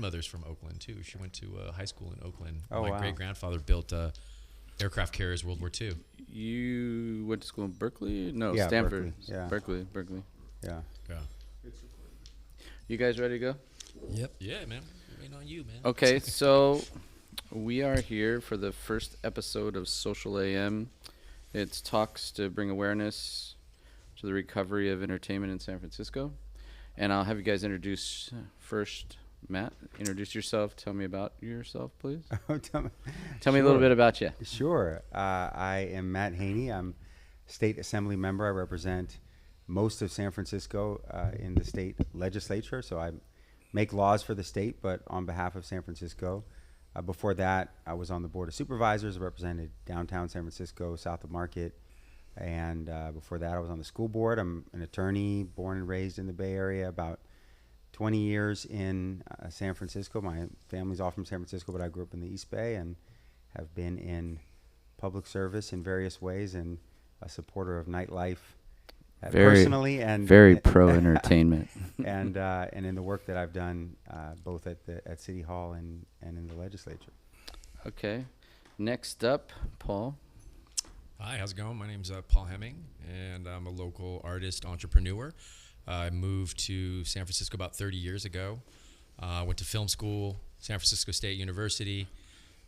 Mother's from Oakland too. She went to high school in Oakland. Oh, My wow. great grandfather built aircraft carriers World War II. You went to school in Berkeley? No, Yeah, Stanford. Berkeley, yeah. Berkeley. Yeah. Yeah. You guys ready to go? Yep. Yeah, man. Waiting on you, man. Okay, so we are here for the first episode of Social AM. It's talks to bring awareness to the recovery of entertainment in San Francisco. And I'll have you guys introduce first. Matt, introduce yourself. Tell me about yourself, please. Tell me a little bit about you. Sure. I am Matt Haney. I'm state assembly member. I represent most of San Francisco in the state legislature. So I make laws for the state, but on behalf of San Francisco. Before that, I was on the Board of Supervisors. I represented downtown San Francisco, south of Market. And before that, I was on the school board. I'm an attorney, born and raised in the Bay Area, about 20 years in San Francisco. My family's all from San Francisco, but I grew up in the East Bay and have been in public service in various ways and a supporter of Nightlife personally and very pro entertainment and in the work that I've done both at City Hall and in the legislature. Okay. Next up, Paul. Hi, how's it going? My name's Paul Hemming, and I'm a local artist entrepreneur. I moved to San Francisco about 30 years ago. Went to film school, San Francisco State University.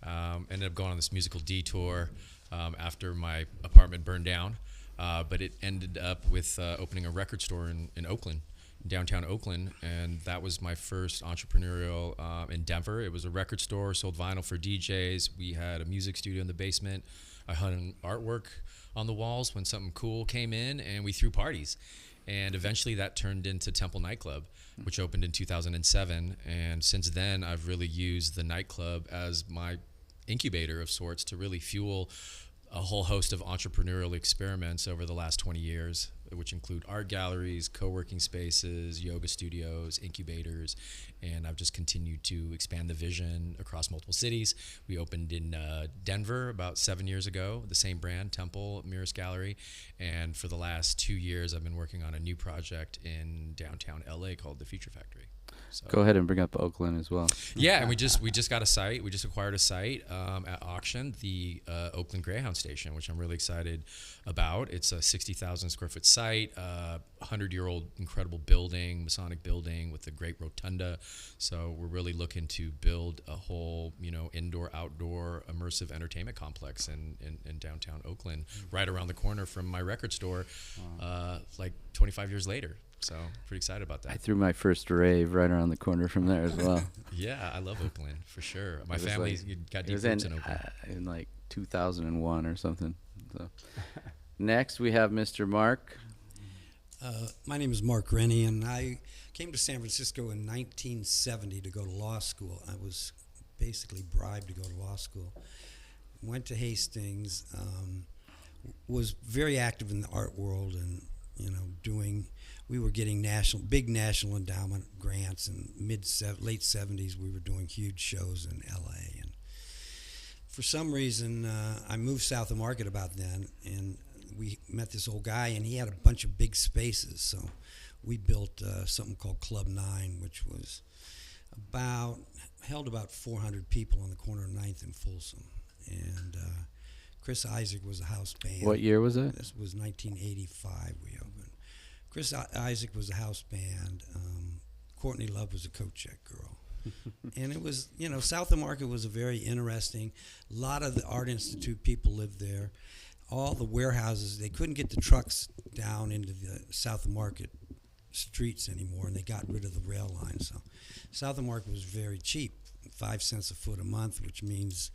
Ended up going on this musical detour after my apartment burned down. But it ended up with opening a record store in Oakland, downtown Oakland. And that was my first entrepreneurial endeavor. It was a record store, sold vinyl for DJs. We had a music studio in the basement. I hung artwork on the walls when something cool came in, and we threw parties. And eventually that turned into Temple Nightclub, which opened in 2007. And since then, I've really used the nightclub as my incubator of sorts to really fuel a whole host of entrepreneurial experiments over the last 20 years, which include art galleries, co-working spaces, yoga studios, incubators, and I've just continued to expand the vision across multiple cities. We opened in Denver about 7 years ago, the same brand, Temple Mirrors Gallery, and for the last 2 years, I've been working on a new project in downtown LA called the Future Factory. So. Go ahead and bring up Oakland as well. Yeah, and we just got a site. We just acquired a site at auction, the Oakland Greyhound Station, which I'm really excited about. It's a 60,000 square foot site, 100-year-old incredible building, Masonic building with a great rotunda. So we're really looking to build a whole, indoor, outdoor, immersive entertainment complex in downtown Oakland, right around the corner from my record store, like 25 years later. So pretty excited about that. I threw my first rave right around the corner from there as well. Yeah, I love Oakland for sure. My family got deep roots in Oakland. In like 2001 or something. So next we have Mr. Mark. My name is Mark Rennie, and I came to San Francisco in 1970 to go to law school. I was basically bribed to go to law school. Went to Hastings, was very active in the art world, and we were getting big national endowment grants in late 70s. We were doing huge shows in LA, and for some reason I moved south of Market about then, and we met this old guy, and he had a bunch of big spaces, so we built something called Club 9, which was held about 400 people on the corner of 9th and Folsom, and Chris Isaac was a house band. What year was it? This was 1985 we opened. Chris Isaac was a house band. Courtney Love was a coat check girl. And it was, south of Market was a very interesting, a lot of the Art Institute people lived there. All the warehouses, they couldn't get the trucks down into the south of Market streets anymore, and they got rid of the rail line. So south of Market was very cheap, 5 cents a foot a month, which means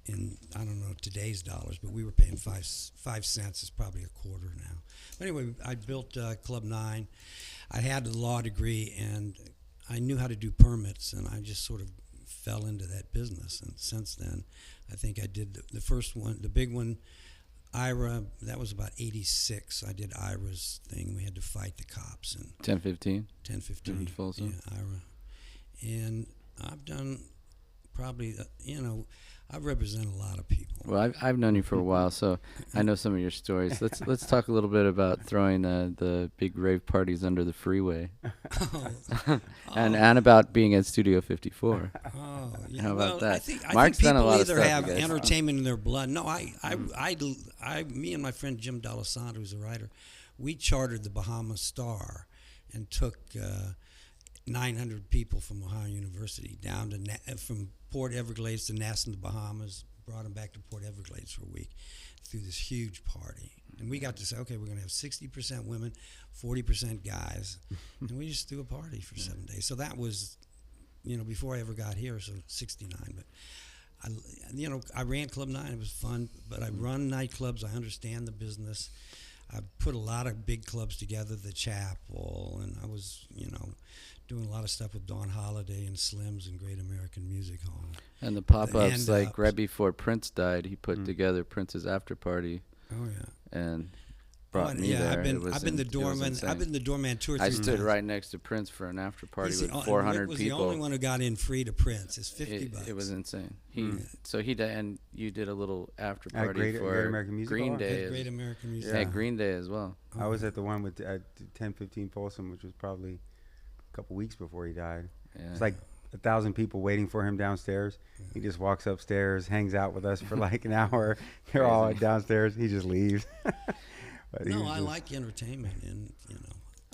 in, I don't know today's dollars, but we were paying 5 cents. It's probably a quarter now. But anyway, I built Club 9. I had a law degree, and I knew how to do permits, and I just sort of fell into that business. And since then, I think I did the first one, the big one, Ira. That was about 86. I did Ira's thing. We had to fight the cops. And 1015? 1015. Folsom. Yeah, Ira. And I've done probably, I represent a lot of people. Well, I've known you for a while, so I know some of your stories. Let's talk a little bit about throwing the big rave parties under the freeway, and about being at Studio 54. Oh, yeah. How about that? I Mark's think done a people lot of either stuff, have you guys. entertainment in their blood. No, me and my friend Jim D'Alessandro, who's a writer, we chartered the Bahama Star and took 900 people from Ohio University down to from Port Everglades to Nassau in the Bahamas, brought them back to Port Everglades for a week through this huge party. And we got to say, okay, we're going to have 60% women, 40% guys. And we just threw a party for 7 days. So that was, before I ever got here, so 69. But, I ran Club 9. It was fun. But I run nightclubs. I understand the business. I put a lot of big clubs together, the Chapel, and I was, doing a lot of stuff with Dawn Holiday and Slims and Great American Music Hall. And the pop-ups, like hand-ups. right before Prince died, he put together Prince's after party Oh yeah. and brought me yeah, there. I've been It was the it was doorman. insane. I've been the doorman 2 or 3 I times. stood right next to Prince for an after party He's with the- and 400 Rick was people. the only one who got in free to Prince. It's $50. It was insane. So he did, and you did a little after At party Great for American Music Green Hall? Day. Great American Music. Yeah, Green Day as well. I was at the one with at 1015 Folsom, which was probably a couple weeks before he died. Yeah. It's like 1,000 people waiting for him downstairs. He just walks upstairs, hangs out with us for like an hour. They're all Crazy. downstairs. He just leaves. But he No, was I just- like entertainment, and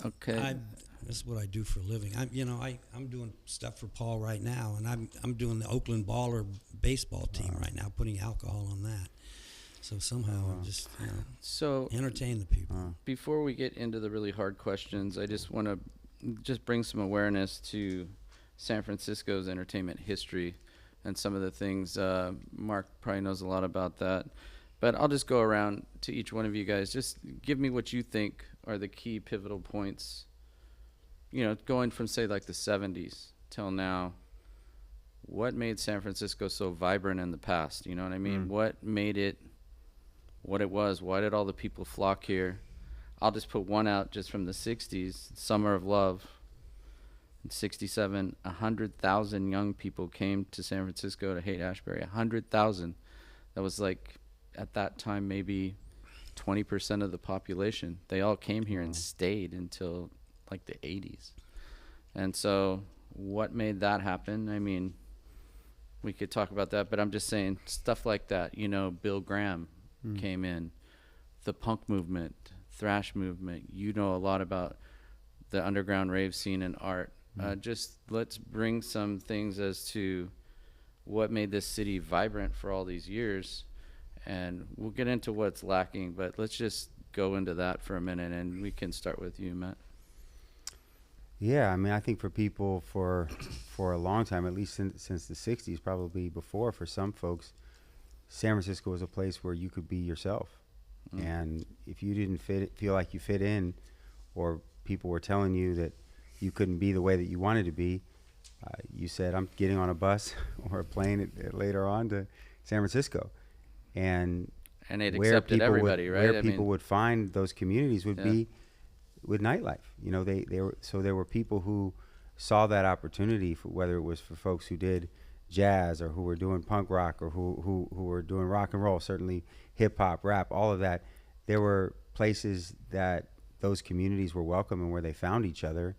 Okay. that's what I do for a living. I'm doing stuff for Paul right now, and I'm doing the Oakland Baller baseball team right now, putting alcohol on that. So somehow I'm just So entertain the people. before we get into the really hard questions, I just want to just bring some awareness to San Francisco's entertainment history and some of the things. Mark probably knows a lot about that. But I'll just go around to each one of you guys. Just give me what you think are the key pivotal points, going from, say, like the 70s till now. What made San Francisco so vibrant in the past? You know what I mean? What made it what it was? Why did all the people flock here? I'll just put one out just from the 60s, Summer of Love. In 67, 100,000 young people came to San Francisco to Haight-Ashbury. 100,000. That was like, at that time, maybe 20% of the population. They all came here and stayed until like the 80s. And so what made that happen? I mean, we could talk about that, but I'm just saying stuff like that. Bill Graham came in, the punk movement, thrash movement. You know a lot about the underground rave scene and art. Just let's bring some things as to what made this city vibrant for all these years, and we'll get into what's lacking, but let's just go into that for a minute, and we can start with you, Matt. Yeah, I mean, I think for people for a long time, at least since the 60s, probably before, for some folks, San Francisco was a place where you could be yourself. And if you didn't feel like you fit in, or people were telling you that you couldn't be the way that you wanted to be, you said, I'm getting on a bus or a plane later on to San Francisco. And it where accepted people everybody, right? Where people would find those communities would Yeah. be with nightlife. There were people who saw that opportunity, for whether it was for folks who did jazz or who were doing punk rock or who were doing rock and roll, certainly hip hop, rap, all of that. There were places that those communities were welcome and where they found each other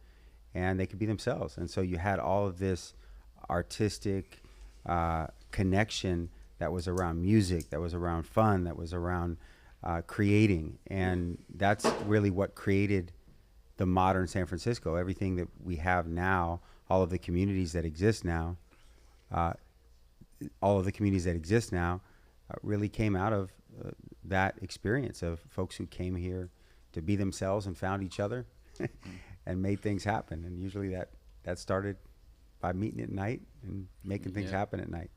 and they could be themselves. And so you had all of this artistic connection that was around music, that was around fun, that was around creating. And that's really what created the modern San Francisco. Everything that we have now, all of the communities that exist now, really came out of that experience of folks who came here to be themselves and found each other and made things happen. And usually that started by meeting at night and making things happen at night.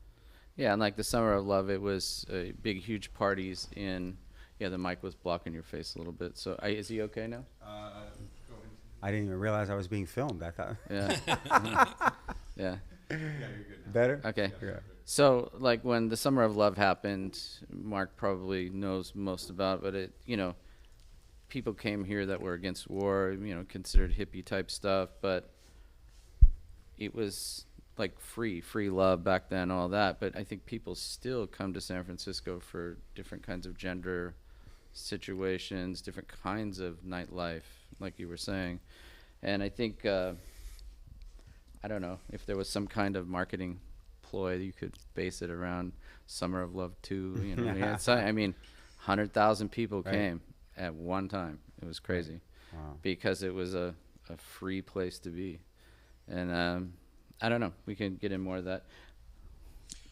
Yeah, and like the Summer of Love, it was big, huge parties in. Yeah, the mic was blocking your face a little bit. So is he okay now? I didn't even realize I was being filmed. I thought, Yeah. Yeah. better? Okay. Yeah. So, like, when the Summer of Love happened, Mark probably knows most about, but people came here that were against war, considered hippie type stuff, but it was like free love back then, all that. But I think people still come to San Francisco for different kinds of gender situations, different kinds of nightlife, like you were saying. And I think, I don't know, if there was some kind of marketing ploy, you could base it around Summer of Love 2. You know, I mean, 100,000 people came at one time. It was crazy. Wow. Because it was a free place to be. And I don't know. We can get in more of that.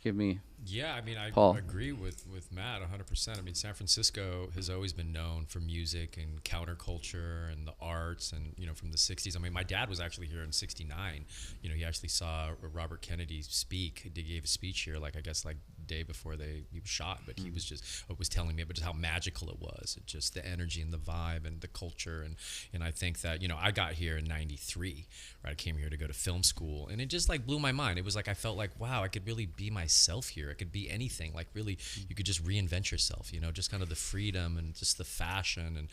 Give me. Yeah, I mean, I Paul. agree with Matt 100%. I mean, San Francisco has always been known for music and counterculture and the arts, and from the 60s. I mean, my dad was actually here in 69. He actually saw Robert Kennedy speak. He gave a speech here, like, I guess, like, day before he was shot, but he was telling me about just how magical it was. It just the energy and the vibe and the culture, and I think that I got here in 93, right? I came here to go to film school, and it just like blew my mind. It was like I felt like, wow, I could really be myself here. I could be anything. Like, really, you could just reinvent yourself, just kind of the freedom and just the fashion, and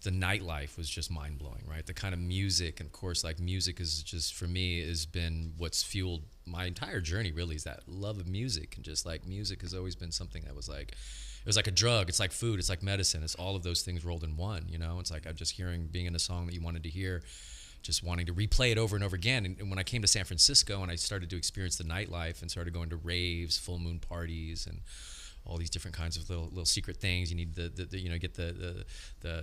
the nightlife was just mind-blowing, right? The kind of music, and of course, like, music is just, for me, has been what's fueled my entire journey, really, is that love of music. And just like, music has always been something that was like, it was like a drug. It's like food. It's like medicine. It's all of those things rolled in one, It's like, I'm just being in a song that you wanted to hear, just wanting to replay it over and over again. And when I came to San Francisco and I started to experience the nightlife and started going to raves, full moon parties, and all these different kinds of little secret things. You need the get the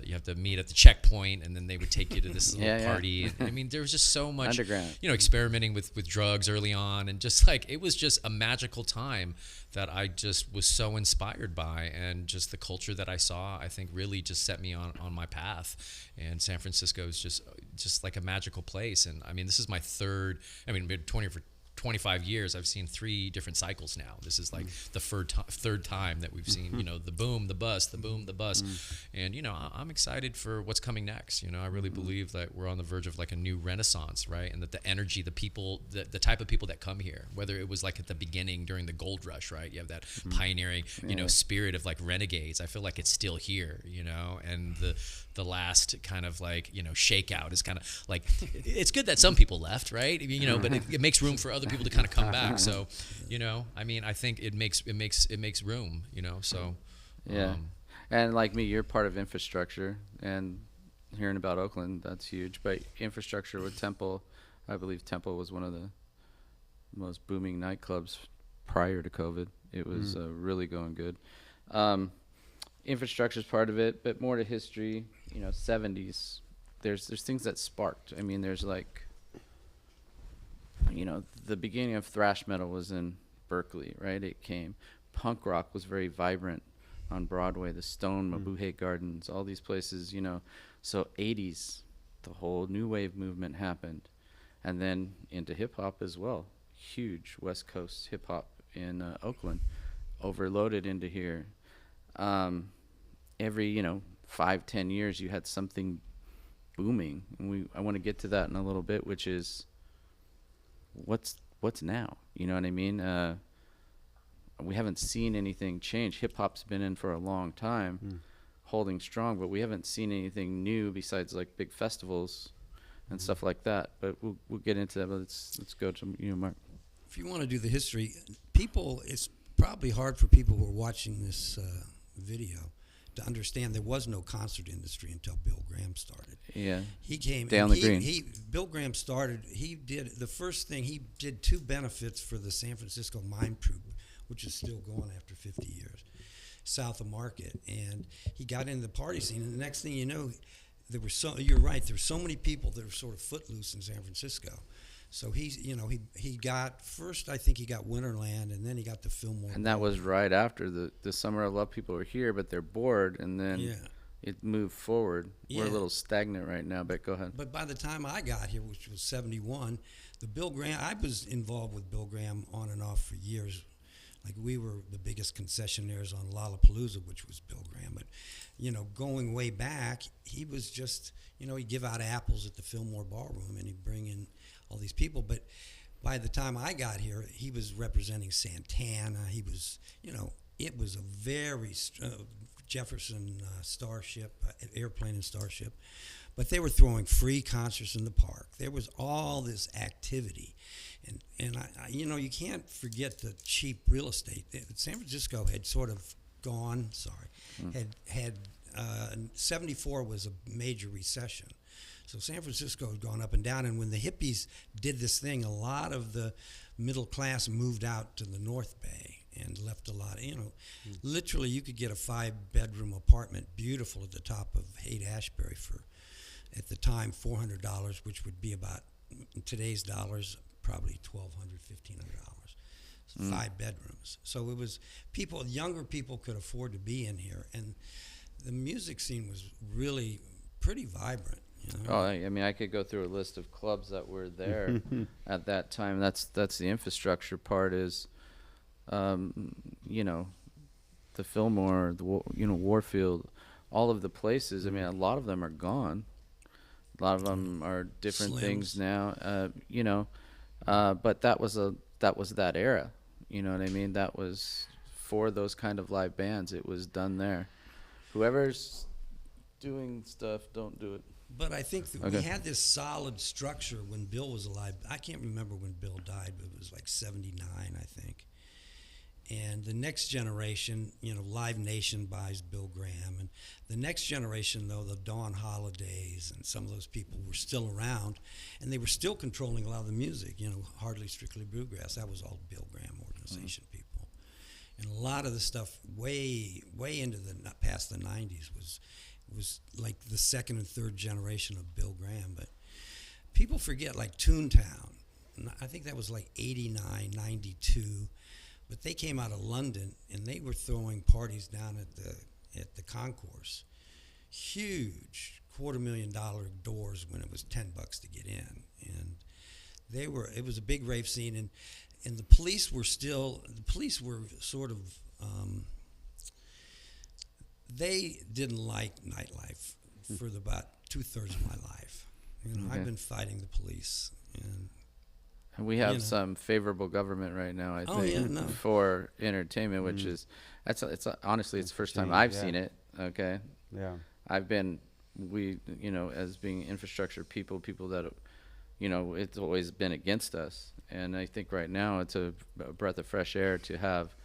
you have to meet at the checkpoint, and then they would take you to this little party. And, I mean, there was just so much underground, experimenting with drugs early on, and just like, it was just a magical time that I just was so inspired by, and just the culture that I saw, I think, really just set me on my path. And San Francisco is just like a magical place. And I mean, this is my third. I mean, been 25 years, I've seen 3 different cycles now. This is like the third time that we've seen, the boom, the bust, the boom, the bust. And, I'm excited for what's coming next. I really believe that we're on the verge of like a new renaissance, right? And that the energy, the people, the type of people that come here, whether it was like at the beginning during the gold rush, right? You have that pioneering, spirit of like renegades. I feel like it's still here, and the last kind of like, shakeout is kind of like, it's good that some people left, right? But it makes room for other people to kind of come back. So, I mean, I think it makes room, so. Yeah. And like me, you're part of infrastructure, and hearing about Oakland, that's huge. But infrastructure with Temple, I believe Temple was one of the most booming nightclubs prior to COVID. It was really going good. Infrastructure is part of it, but more to history, 70s. There's things that sparked. I mean, there's like, the beginning of thrash metal was in Berkeley, right? It came. Punk rock was very vibrant on Broadway, the Stone, Mabuhay Gardens, all these places, So 80s, the whole new wave movement happened. And then into hip hop as well. Huge West Coast hip hop in Oakland, overloaded into here. Every 5-10 years you had something booming, and I want to get to that in a little bit, which is what's now, you know what I mean? We haven't seen anything change. Hip hop's been in for a long time, holding strong, but we haven't seen anything new besides like big festivals and stuff like that. But we'll get into that. But let's go to Mark. If you want to do the history, it's probably hard for people who are watching this video to understand there was no concert industry until Bill Graham started. Yeah. He came down the green. Bill Graham started, he did 2 benefits for the San Francisco Mime Troupe, which is still going after 50 years, south of Market. And he got into the party scene, and the next thing you know, you're right, there's so many people that are sort of footloose in San Francisco. So he got, first I think he got Winterland, and then he got the Fillmore. And that was right after the Summer of Love. People were here, but they're bored, and then it moved forward. We're a little stagnant right now, but go ahead. But by the time I got here, which was 71, I was involved with Bill Graham on and off for years. Like, we were the biggest concessionaires on Lollapalooza, which was Bill Graham. But, going way back, he was just, he'd give out apples at the Fillmore Ballroom, and he'd bring in all these people. But by the time I got here, he was representing Santana. He was, it was a very Jefferson Starship, Airplane and Starship. but they were throwing free concerts in the park. There was all this activity. And you know, you can't forget the cheap real estate. San Francisco had sort of gone, had 74 was a major recession. So San Francisco had gone up and down, and when the hippies did this thing, a lot of the middle class moved out to the North Bay and left a lot of, you know, literally you could get a 5-bedroom apartment, beautiful, at the top of Haight-Ashbury for, at the time, $400, which would be about, in today's dollars, probably $1,200, $1,500. 5 bedrooms. So it was people, younger people could afford to be in here, and the music scene was really pretty vibrant. You know? Oh, I mean, I could go through a list of clubs that were there at that time. That's the infrastructure part is, you know, the Fillmore, Warfield, all of the places. I mean, a lot of them are gone. A lot of them are different things now. You know, but that was that era. You know what I mean? That was for those kind of live bands. It was done there. Whoever's doing stuff, don't do it. But I think that we had this solid structure when Bill was alive. I can't remember when Bill died, but it was like 79, I think. And the next generation, you know, Live Nation buys Bill Graham. And the next generation, though, the Dawn Holidays and some of those people were still around, and they were still controlling a lot of the music, you know, Hardly Strictly Bluegrass. That was all Bill Graham organization people. And a lot of the stuff way into the, past the 90s was like the second and third generation of Bill Graham. But people forget, like Toontown, I think that was like 89, 92. But they came out of London, and they were throwing parties down at the concourse. Huge $250,000 doors when it was $10 to get in, and it was a big rave scene, and the police were sort of they didn't like nightlife for about 2/3 of my life. You know, I've been fighting the police, and we have some favorable government right now, I think, for entertainment, which is honestly it's the first time I've seen it. Okay. Yeah. You know, as being infrastructure people that, you know, it's always been against us, and I think right now it's a breath of fresh air to have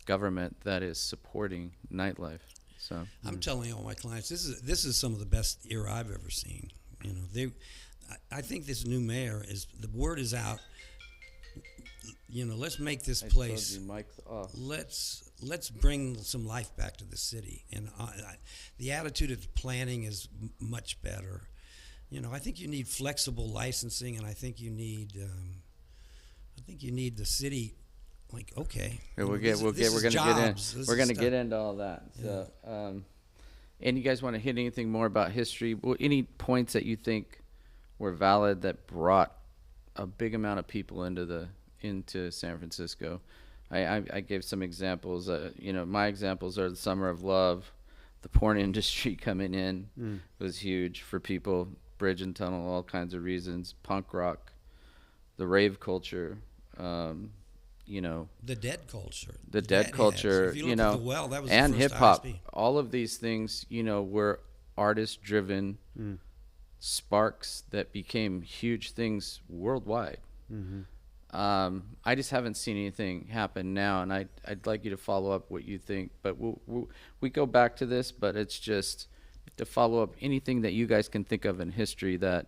government that is supporting nightlife. So I'm telling all my clients, this is some of the best era I've ever seen. You know, I think this new mayor the word is out. You know, let's make this place. Let's bring some life back to the city, and the attitude of the planning is much better. You know, I think you need flexible licensing, and I think you need the city. Like, okay, we're gonna get into all that. So, and you guys want to hit anything more about history? Any points that you think were valid that brought a big amount of people into San Francisco? I gave some examples. You know, my examples are the Summer of Love, the porn industry coming in was huge for people. Bridge and Tunnel, all kinds of reasons. Punk rock, the rave culture. You know, the dead culture, you know, that was and hip hop. All of these things, you know, were artist driven sparks that became huge things worldwide. I just haven't seen anything happen now, and I'd like you to follow up what you think. But we go back to this, but it's just to follow up anything that you guys can think of in history that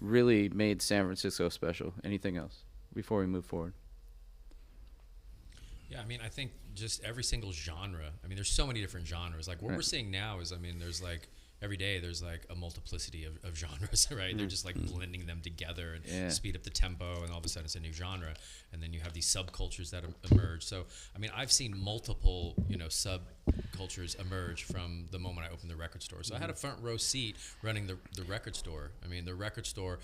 really made San Francisco special. Anything else before we move forward? Yeah, I mean, I think just every single genre. I mean, there's so many different genres. Like what we're seeing now is, I mean, there's like every day there's like a multiplicity of genres, right? They're just like blending them together and speed up the tempo, and all of a sudden it's a new genre. And then you have these subcultures that emerge. So, I mean, I've seen multiple, you know, subcultures emerge from the moment I opened the record store. So I had a front row seat running the record store. I mean, the record store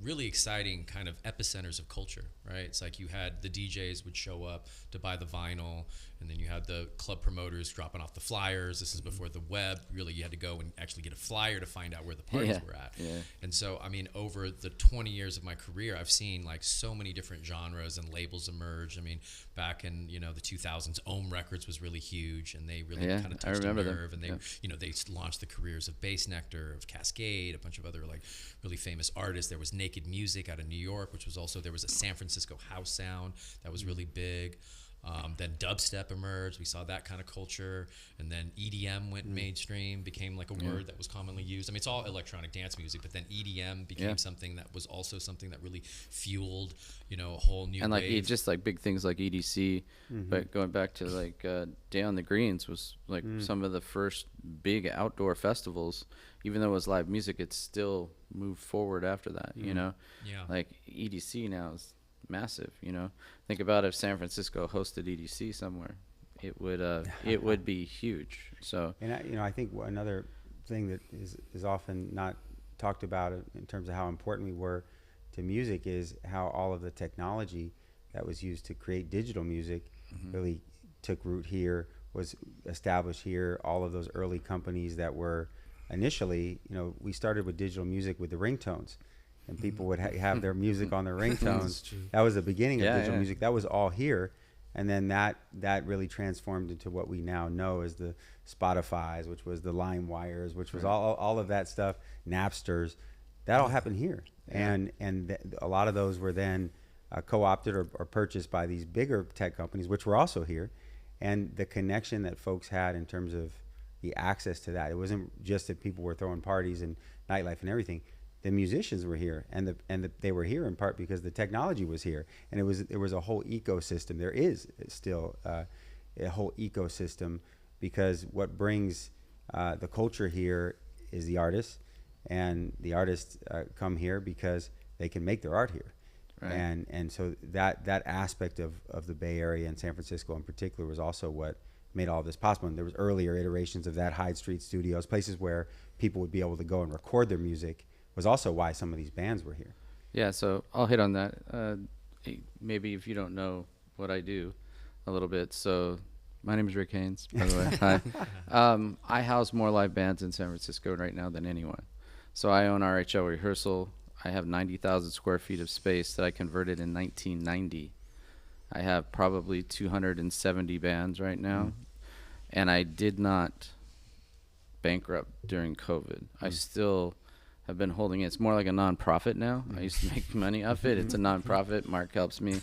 really exciting kind of epicenters of culture, right? It's like you had the DJs would show up to buy the vinyl, and then you had the club promoters dropping off the flyers. This is before the web. Really, you had to go and actually get a flyer to find out where the parties were at. Yeah. And so, I mean, over the 20 years of my career, I've seen like so many different genres and labels emerge. I mean, back in, you know, the 2000s, Ohm Records was really huge, and they really kind of touched a nerve. And they, you know, they launched the careers of Bass Nectar, of Cascade, a bunch of other like really famous artists. There was Naked Music out of New York, which was also, there was a San Francisco house sound that was really big. Then dubstep emerged. We saw that kind of culture, and then EDM went mainstream, became like a word that was commonly used. I mean, it's all electronic dance music, but then EDM became something that was also something that really fueled, you know, a whole new and like wave. just like big things like EDC, but going back to like Day on the Greens was like some of the first big outdoor festivals. Even though it was live music, it still moved forward after that. You know, like EDC now is massive. You know, think about if San Francisco hosted EDC somewhere, it would be huge. So, And I think another thing that is often not talked about in terms of how important we were to music is how all of the technology that was used to create digital music really took root here, was established here. All of those early companies that were initially, you know, we started with digital music with the ringtones, and people would have their music on their ringtones. That was the beginning of digital music. That was all here. And then that really transformed into what we now know as the Spotify's, which was the LimeWires, which was all of that stuff, Napsters. That all happened here. And a lot of those were then co-opted or purchased by these bigger tech companies, which were also here. And the connection that folks had in terms of the access to that, it wasn't just that people were throwing parties and nightlife and everything. The musicians were here, and they were here in part because the technology was here, and there was a whole ecosystem. There is still a whole ecosystem, because what brings the culture here is the artists, and the artists come here because they can make their art here, and so that aspect of the Bay Area and San Francisco in particular was also what made all of this possible. And there was earlier iterations of that, Hyde Street Studios, places where people would be able to go and record their music, was also why some of these bands were here. Yeah, so I'll hit on that. Maybe if you don't know what I do a little bit. So my name is Rick Haynes, by the way. Hi. I house more live bands in San Francisco right now than anyone. So I own RHL Rehearsal. I have 90,000 square feet of space that I converted in 1990. I have probably 270 bands right now. And I did not bankrupt during COVID. I still have been holding it. It's more like a nonprofit now. I used to make money off it. It's a nonprofit. Mark helps me,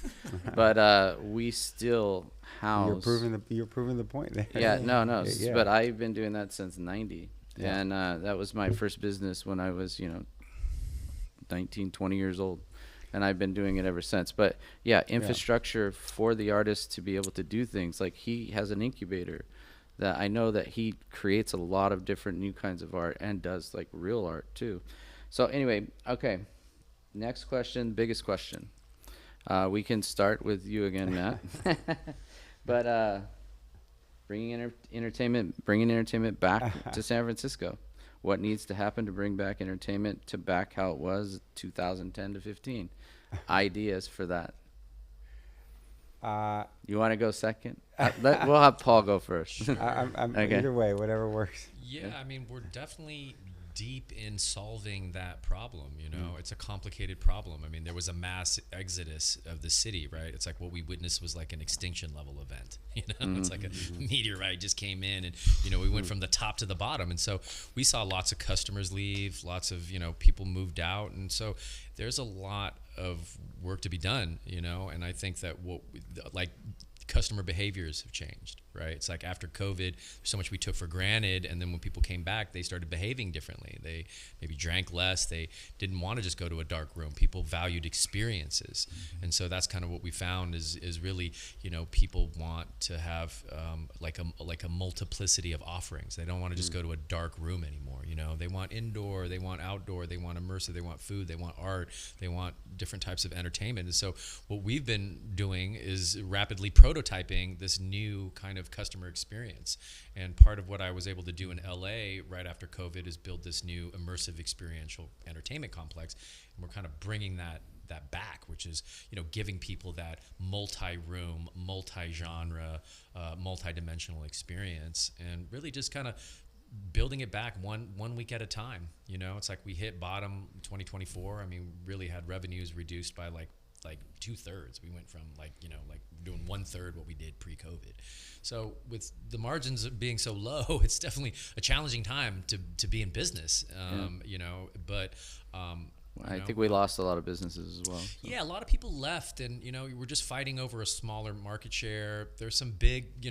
but we still house. You're proving the point there. Yeah, no. Yeah. But I've been doing that since '90, and that was my first business when I was 19, 20 years old, and I've been doing it ever since. But yeah, infrastructure for the artist to be able to do things, like he has an incubator that I know that he creates a lot of different new kinds of art and does like real art too. So anyway, okay. Next question, biggest question. We can start with you again, Matt. But bringing entertainment back to San Francisco. What needs to happen to bring back entertainment to back how it was 2010 to 15? Ideas for that. You want to go second? We'll have Paul go first. I'm Okay. Either way, whatever works. Yeah, I mean, we're definitely deep in solving that problem. You know, it's a complicated problem. I mean, there was a mass exodus of the city, right? It's like what we witnessed was like an extinction level event. You know, it's like a meteorite just came in, and we went from the top to the bottom. And so we saw lots of customers leave, lots of people moved out, and so there's a lot of work to be done. And I think that customer behaviors have changed, right? It's like after COVID, there's so much we took for granted, and then when people came back, they started behaving differently. They maybe drank less. They didn't want to just go to a dark room. People valued experiences, and so that's kind of what we found is really, people want to have like a multiplicity of offerings. They don't want to just go to a dark room anymore. They want indoor, they want outdoor, they want immersive, they want food, they want art, they want different types of entertainment. And so what we've been doing is rapidly prototyping this new kind of customer experience. And part of what I was able to do in LA right after COVID is build this new immersive experiential entertainment complex. And we're kind of bringing that back, which is, giving people that multi-room, multi-genre, multi-dimensional experience, and really just kind of building it back one week at a time. It's like we hit bottom 2024. I mean, really had revenues reduced by like 2/3. We went from like doing 1/3 what we did pre-COVID. So with the margins being so low, it's definitely a challenging time to be in business. But I think we lost a lot of businesses as well. So. Yeah, a lot of people left, and we're just fighting over a smaller market share. There's some big,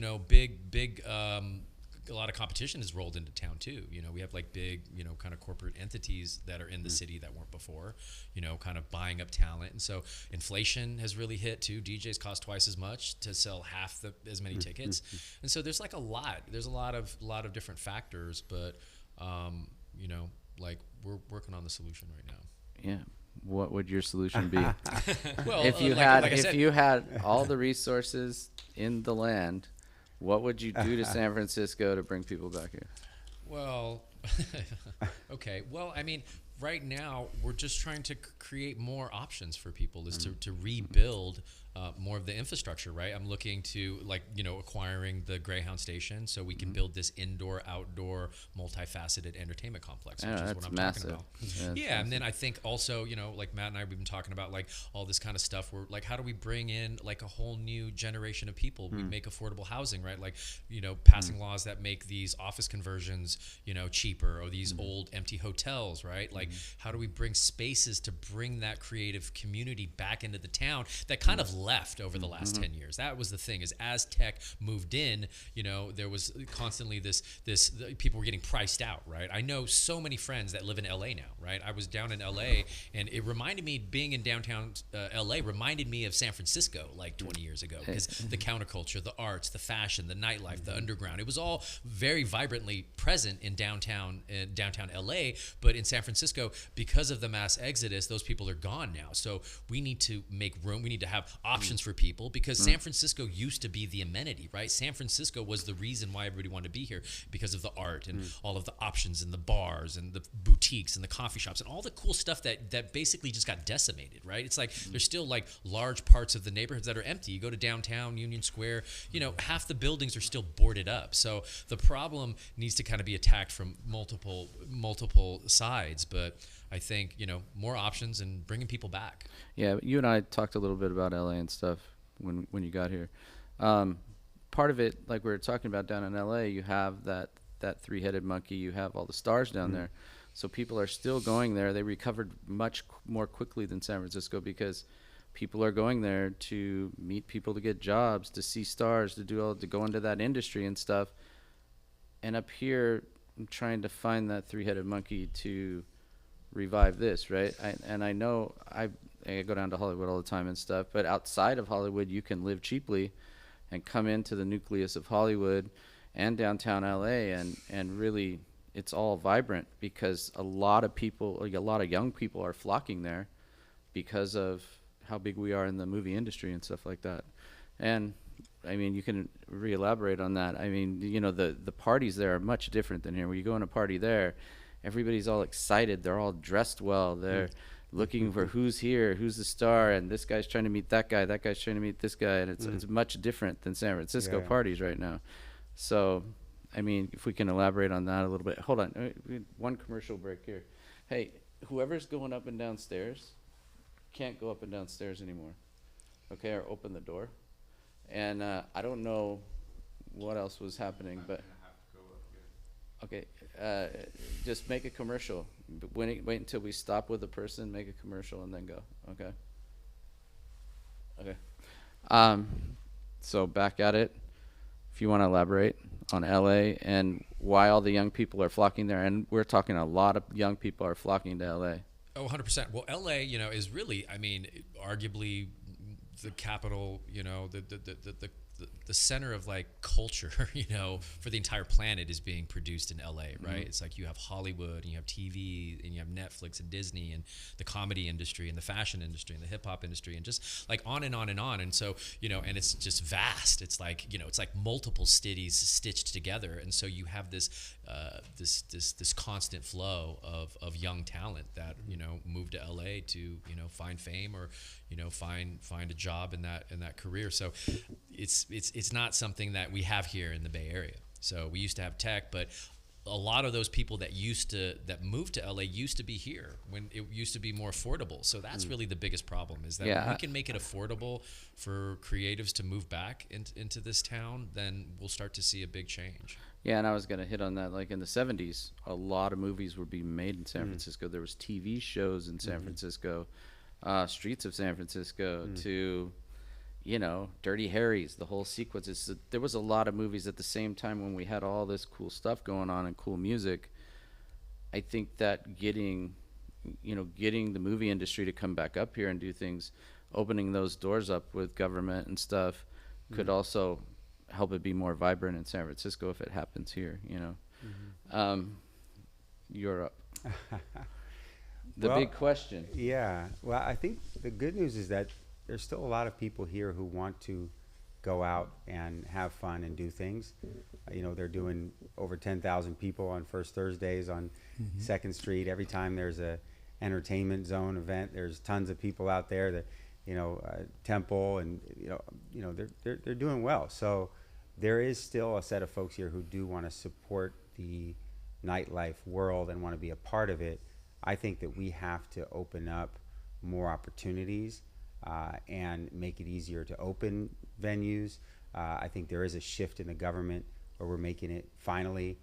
a lot of competition has rolled into town too. We have like big, kind of corporate entities that are in the city that weren't before, kind of buying up talent. And so inflation has really hit too. DJs cost twice as much to sell half as many tickets. And so there's like there's a lot of different factors, but, like we're working on the solution right now. Yeah. What would your solution be? Well, if you you had all the resources in the land, what would you do to San Francisco to bring people back here? Well, okay. Well, I mean, right now we're just trying to create more options for people, to rebuild more of the infrastructure, right? I'm looking to acquiring the Greyhound station so we can build this indoor, outdoor, multifaceted entertainment complex, which is what I'm massive. talking about. Yeah, and then I think also, like Matt and I, we've been talking about like all this kind of stuff where like, how do we bring in like a whole new generation of people? We make affordable housing, right? Like, passing laws that make these office conversions, cheaper, or these old empty hotels, right? Like, how do we bring spaces to bring that creative community back into the town that kind of left over the last 10 years? That was the thing, is as tech moved in, there was constantly this people were getting priced out, right? I know so many friends that live in LA now, right? I was down in LA, and it reminded me, being in downtown LA reminded me of San Francisco like 20 years ago, because the counterculture, the arts, the fashion, the nightlife, the underground, it was all very vibrantly present in downtown LA. But in San Francisco, because of the mass exodus, those people are gone now. So we need to make room. We need to have options for people, because San Francisco used to be the amenity, right? San Francisco was the reason why everybody wanted to be here, because of the art and all of the options and the bars and the boutiques and the coffee shops and all the cool stuff that basically just got decimated, right? It's like there's still like large parts of the neighborhoods that are empty. You go to downtown Union Square, half the buildings are still boarded up. So the problem needs to kind of be attacked from multiple sides, but I think, more options and bringing people back. Yeah, you and I talked a little bit about LA and stuff when you got here. Part of it, like we were talking about down in LA, you have that three-headed monkey, you have all the stars down there. So people are still going there. They recovered much more quickly than San Francisco, because people are going there to meet people, to get jobs, to see stars, to go into that industry and stuff. And up here, I'm trying to find that three-headed monkey to revive this, right? I know I go down to Hollywood all the time and stuff, but outside of Hollywood, you can live cheaply and come into the nucleus of Hollywood and downtown LA, and really it's all vibrant, because a lot of young people are flocking there because of how big we are in the movie industry and stuff like that. And I mean, you can re-elaborate on that. I mean, the parties there are much different than here. When you go on a party there, everybody's all excited. They're all dressed well. They're looking for who's here, who's the star, and this guy's trying to meet that guy. That guy's trying to meet this guy, and it's much different than San Francisco parties right now. So, I mean, if we can elaborate on that a little bit. Hold on, one commercial break here. Hey, whoever's going up and downstairs can't go up and downstairs anymore. Okay, or open the door. And I don't know what else was happening, but okay, just make a commercial. Wait until we stop with the person, make a commercial, and then go. Okay. So back at it. If you want to elaborate on LA and why all the young people are flocking there, and we're talking a lot of young people are flocking to LA. Oh, 100%. Well, LA, is really, I mean, arguably the capital, the the center of like culture, for the entire planet is being produced in LA, right? It's like you have Hollywood and you have TV and you have Netflix and Disney and the comedy industry and the fashion industry and the hip hop industry and just like on and on and on. And so, and it's just vast. It's like, it's like multiple cities stitched together. And so you have this this constant flow of young talent that, move to LA to, find fame or, find a job in that career. So it's not something that we have here in the Bay Area. So we used to have tech, but a lot of those people that moved to LA used to be here when it used to be more affordable. So that's really the biggest problem, is that when we can make it affordable for creatives to move back into this town, then we'll start to see a big change. Yeah, and I was going to hit on that. Like in the 70s, a lot of movies were being made in San Francisco. There was TV shows in San Francisco, streets of San Francisco to, Dirty Harry's, the whole sequence. There was a lot of movies at the same time when we had all this cool stuff going on and cool music. I think that getting the movie industry to come back up here and do things, opening those doors up with government and stuff, could also help it be more vibrant in San Francisco if it happens here, Europe. The big question. Yeah. Well, I think the good news is that there's still a lot of people here who want to go out and have fun and do things. They're doing over 10,000 people on First Thursdays on 2nd Street. Every time there's a entertainment zone event, there's tons of people out there that, Temple, and they're doing well. So there is still a set of folks here who do want to support the nightlife world and want to be a part of it. I think that we have to open up more opportunities and make it easier to open venues. I think there is a shift in the government where we're making it finally.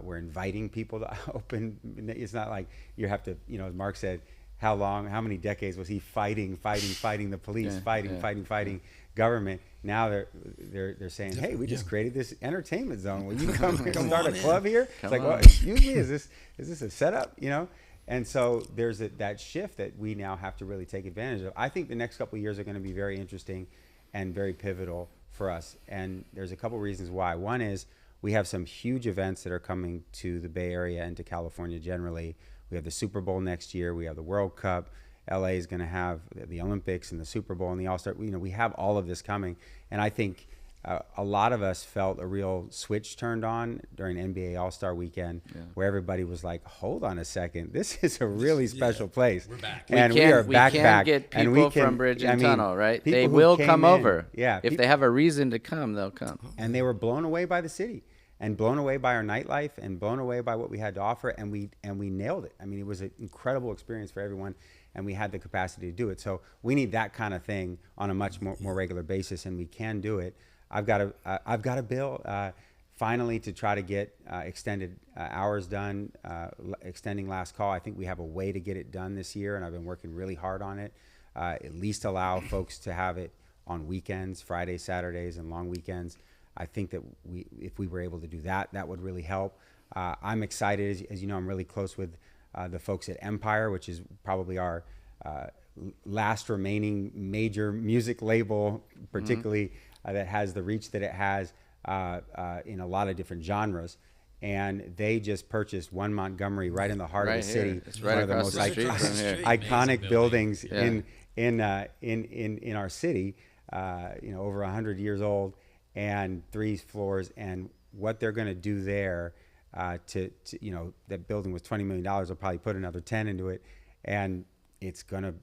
We're inviting people to open. It's not like you have to, as Mark said, how many decades was he fighting the police, fighting government? Now they're saying, hey, we just created this entertainment zone. Will you come and start a club here? It's like, well, excuse me, is this a setup? And so there's that shift that we now have to really take advantage of. I think the next couple of years are going to be very interesting and very pivotal for us. And there's a couple reasons why. One is we have some huge events that are coming to the Bay Area and to California generally. We have the Super Bowl next year. We have the World Cup. LA is going to have the Olympics and the Super Bowl and the All-Star. We have all of this coming. And I think a lot of us felt a real switch turned on during NBA All-Star Weekend, where everybody was like, hold on a second, this is a really special place. We're back. And we are back. Get people from Bridge and Tunnel, right? They will come over. Yeah. If they have a reason to come, they'll come. And they were blown away by the city and blown away by our nightlife and blown away by what we had to offer. And we nailed it. I mean, it was an incredible experience for everyone. And we had the capacity to do it. So we need that kind of thing on a much more regular basis, and we can do it. I've got a bill finally to try to get extended hours done, extending last call. I think we have a way to get it done this year, and I've been working really hard on it. At least allow folks to have it on weekends, Fridays, Saturdays, and long weekends. I think that if we were able to do that, that would really help. I'm excited, as you know, I'm really close with the folks at Empire, which is probably our last remaining major music label, particularly that has the reach that it has in a lot of different genres. And they just purchased One Montgomery right in the heart of the city. It's right one of the across most the street from here. iconic buildings in our city. Over 100 years old and 3 floors. And what they're going to do there, that building was $20 million. They'll probably put another 10 into it, and it's going to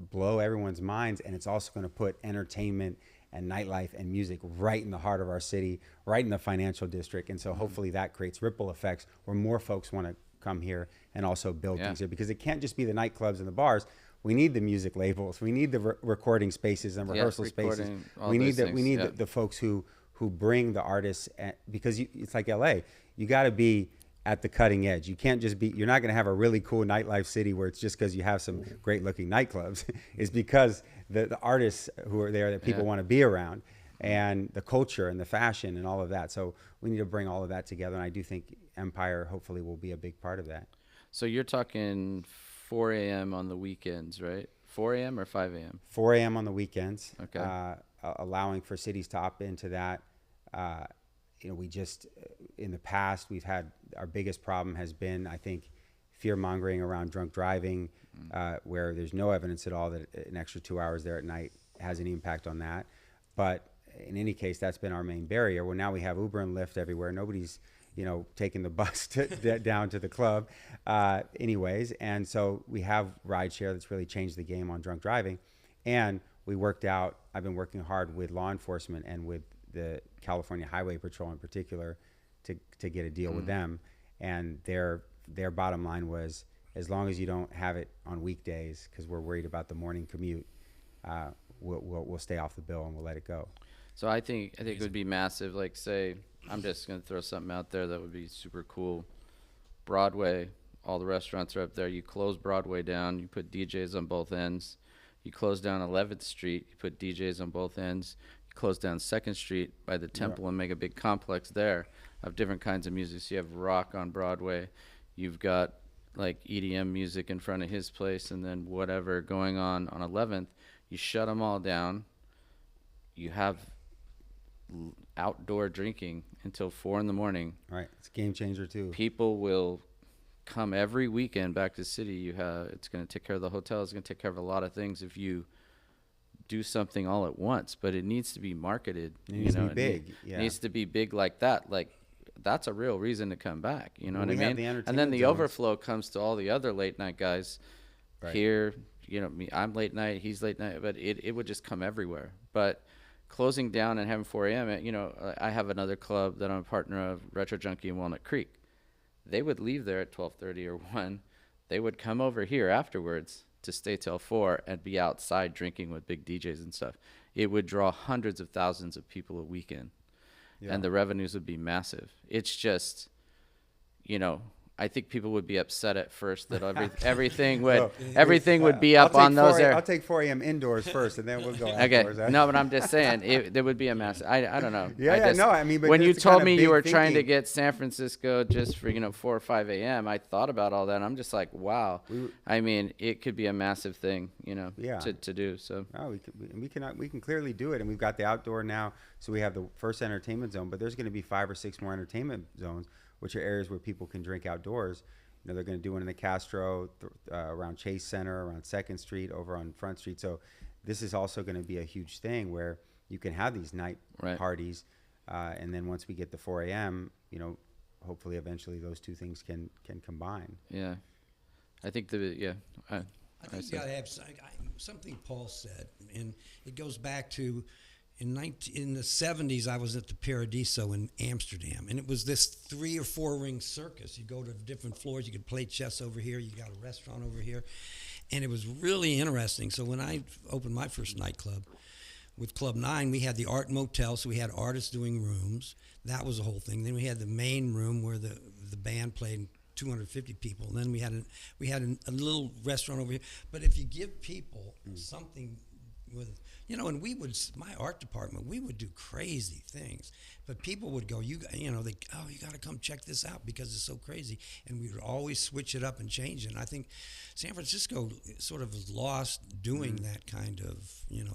blow everyone's minds. And it's also going to put entertainment and nightlife and music right in the heart of our city, right in the financial district. And so hopefully that creates ripple effects where more folks want to come here and also build things here, because it can't just be the nightclubs and the bars. We need the music labels. We need the recording spaces and rehearsal spaces. We need the folks who bring the artists because it's like LA. You got to be at the cutting edge. You can't just be, you're not going to have a really cool nightlife city where it's just because you have some great looking nightclubs. It's because the artists who are there that people want to be around, and the culture and the fashion and all of that. So we need to bring all of that together. And I do think Empire hopefully will be a big part of that. So you're talking 4 a.m. on the weekends, right? 4 a.m. or 5 a.m.? 4 a.m. on the weekends. Okay. allowing for cities to opt into that. We just, in the past, we've had, our biggest problem has been, I think, fear mongering around drunk driving, where there's no evidence at all that an extra 2 hours there at night has any impact on that. But in any case, that's been our main barrier. Well, now we have Uber and Lyft everywhere. Nobody's, taking the bus down to the club anyways. And so we have rideshare that's really changed the game on drunk driving. And I've been working hard with law enforcement and with the California Highway Patrol in particular to get a deal with them. And their bottom line was, as long as you don't have it on weekdays, because we're worried about the morning commute, we'll stay off the bill and we'll let it go. So I think it would be massive. Like, say, I'm just going to throw something out there that would be super cool. Broadway, all the restaurants are up there. You close Broadway down, you put DJs on both ends. You close down 11th Street, you put DJs on both ends. You close down 2nd Street by the temple and make a big complex there of different kinds of music. So you have rock on Broadway. You've got like EDM music in front of his place, and then whatever going on 11th. You shut them all down. You have outdoor drinking until 4 in the morning. Right, it's a game changer too. People will come every weekend back to the city. It's going to take care of the hotel. It's going to take care of a lot of things if you do something all at once. But it needs to be marketed. It needs to be big. It needs to be big like that. Like, that's a real reason to come back. You know what I mean? And then the overflow comes to all the other late night guys here. Me, I'm late night, he's late night, but it would just come everywhere. But closing down and having 4 a.m., I have another club that I'm a partner of, Retro Junkie in Walnut Creek. They would leave there at 12:30 or 1. They would come over here afterwards to stay till 4 and be outside drinking with big DJs and stuff. It would draw hundreds of thousands of people a weekend, and the revenues would be massive. It's just, I think people would be upset at first that everything would be up on those there. I'll take 4 a.m. indoors first, and then we'll go okay. outdoors. No, but I'm just saying there would be a massive. I don't know. But when you that's told kind of me you were big trying to thinking. get San Francisco just for 4 or 5 a.m., I thought about all that. And I'm just like, wow. It could be a massive thing, to do. So we can clearly do it, and we've got the outdoor now. So we have the first entertainment zone, but there's going to be 5 or 6 more entertainment zones, which are areas where people can drink outdoors. They're going to do one in the Castro, around Chase Center, around 2nd Street, over on Front Street. So this is also going to be a huge thing where you can have these night parties. And then once we get to 4 a.m., hopefully eventually those two things can combine. Yeah. I think I think you got to have something Paul said, and it goes back to in the 70s. I was at the Paradiso in Amsterdam, and it was this 3 or 4 ring circus. You go to different floors, you could play chess over here, you got a restaurant over here, and it was really interesting. So when I opened my first nightclub with Club 9, we had the Art Motel, so we had artists doing rooms. That was the whole thing. Then we had the main room where the band played, 250 people. And then we had a little restaurant over here. But if you give people something with, and my art department, we would do crazy things. But people would go, you got to come check this out because it's so crazy. And we would always switch it up and change it. And I think San Francisco sort of is lost doing that kind of,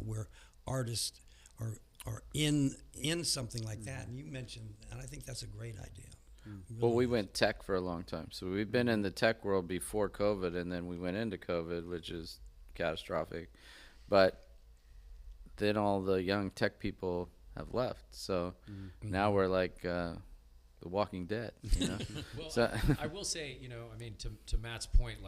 where artists are in something like that. And you mentioned, and I think that's a great idea. Well, we went tech for a long time. So we've been in the tech world before COVID, and then we went into COVID, which is catastrophic. But then all the young tech people have left. So now we're like The Walking Dead, Well, So I will say, to Matt's point,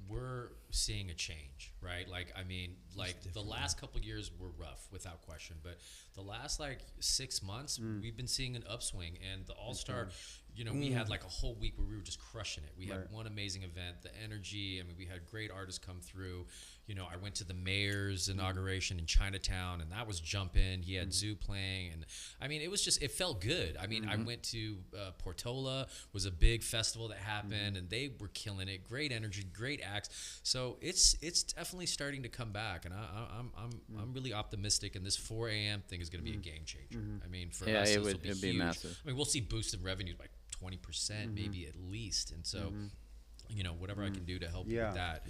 we're seeing a change, right? The last couple of years were rough, without question, but the last 6 months, we've been seeing an upswing, and the All-Star, we had a whole week where we were just crushing it. We had one amazing event, the energy. We had great artists come through. I went to the mayor's inauguration in Chinatown, and that was jumping. He had Zoo playing, and it felt good. I went to Portola, was a big festival that happened, and they were killing it. Great energy, great acts. So it's definitely starting to come back, and I'm really optimistic. And this 4 a.m. thing is going to be a game changer. For us, it'd be massive. We'll see boosted revenues by 20%, maybe at least. And so, whatever I can do to help you with that,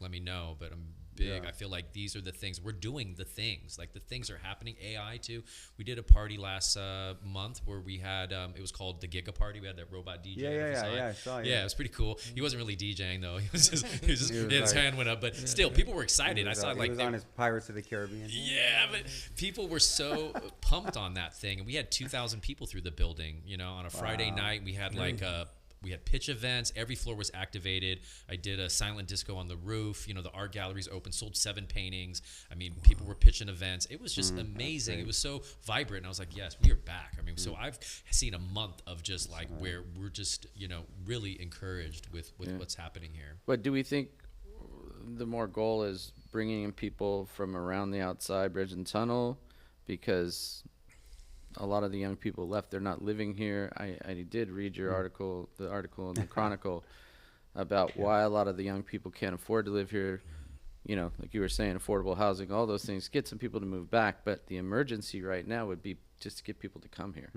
let me know. But I'm big. Yeah. I feel like these are the things we're doing. The things like the things are happening. AI too. We did a party last month where we had it was called the Giga Party. We had that robot DJ. Yeah, I saw. Yeah, it was pretty cool. He wasn't really DJing though. He was just his like- hand went up, but still, people were excited. I saw he like was they- on his Pirates of the Caribbean. yeah, but people were so pumped on that thing, and we had 2,000 people through the building. On a Friday night, we had we had pitch events. Every floor was activated. I did a silent disco on the roof. The art galleries open, sold 7 paintings. I mean, people were pitching events. It was just amazing. It was so vibrant. And I was like, yes, we are back. I mean, so I've seen a month of just like where we're just, really encouraged with what's happening here. But do we think the more goal is bringing in people from around the outside bridge and tunnel? Because a lot of the young people left. They're not living here. I did read your article, the article in the Chronicle, about why a lot of the young people can't afford to live here. Like you were saying, affordable housing, all those things, get some people to move back. But the emergency right now would be just to get people to come here,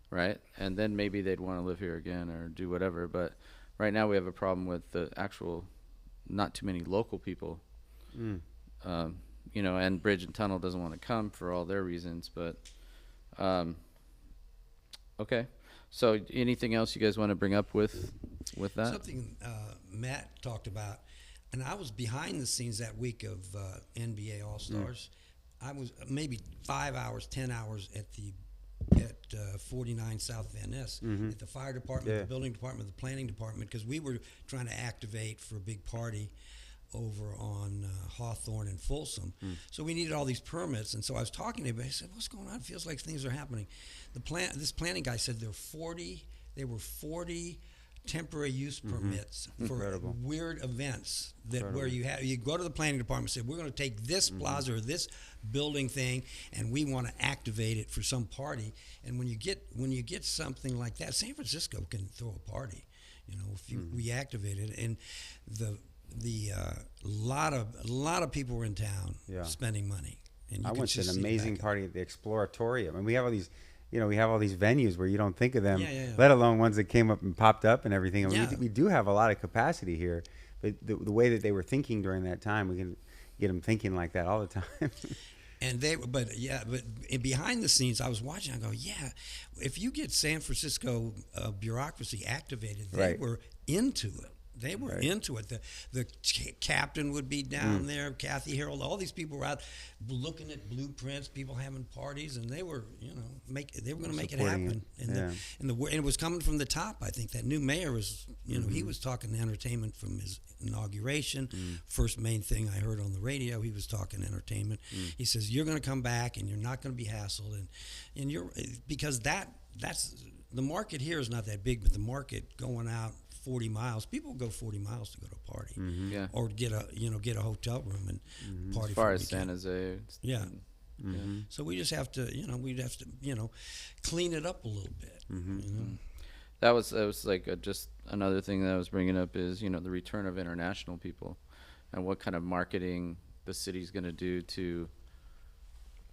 right? And then maybe they'd want to live here again or do whatever. But right now we have a problem with the actual, not too many local people. And Bridge and Tunnel doesn't want to come for all their reasons. But okay. So anything else you guys want to bring up with that? Something Matt talked about, and I was behind the scenes that week of NBA All Stars. I was maybe 5 hours, 10 hours at 49 South Van Ness at the fire department, the building department, the planning department, because we were trying to activate for a big party over on Hawthorne and Folsom. So we needed all these permits, and so I was talking to everybody. I said, "What's going on? It feels like things are happening." This planning guy said there were 40 temporary use permits for weird events where you go to the planning department and say, "We're going to take this plaza or this building thing, and we want to activate it for some party." And when you get something like that, San Francisco can throw a party, if we activate it. And lot of people were in town spending money. And I went to an amazing party at the Exploratorium, and we have all these, we have all these venues where you don't think of them, let alone ones that came up and popped up and everything. And we do have a lot of capacity here, but the way that they were thinking during that time, we can get them thinking like that all the time. And but behind the scenes, I was watching. I go, if you get San Francisco bureaucracy activated, they were into it. They were into it. The captain would be down there, Kathy Harold, all these people were out looking at blueprints, people having parties, and they were, they were going to make it happen. And it was coming from the top. I think that new mayor was, he was talking entertainment from his inauguration. First main thing I heard on the radio, he was talking entertainment. He says, "You're going to come back, and you're not going to be hassled, and you're because that's the market here is not that big, but the market going out 40 miles. People go 40 miles to go to a party, or get a hotel room and party. As far as San Jose, So we just have to, we'd have to, clean it up a little bit. That was like just another thing that I was bringing up is the return of international people, and what kind of marketing the city's going to do to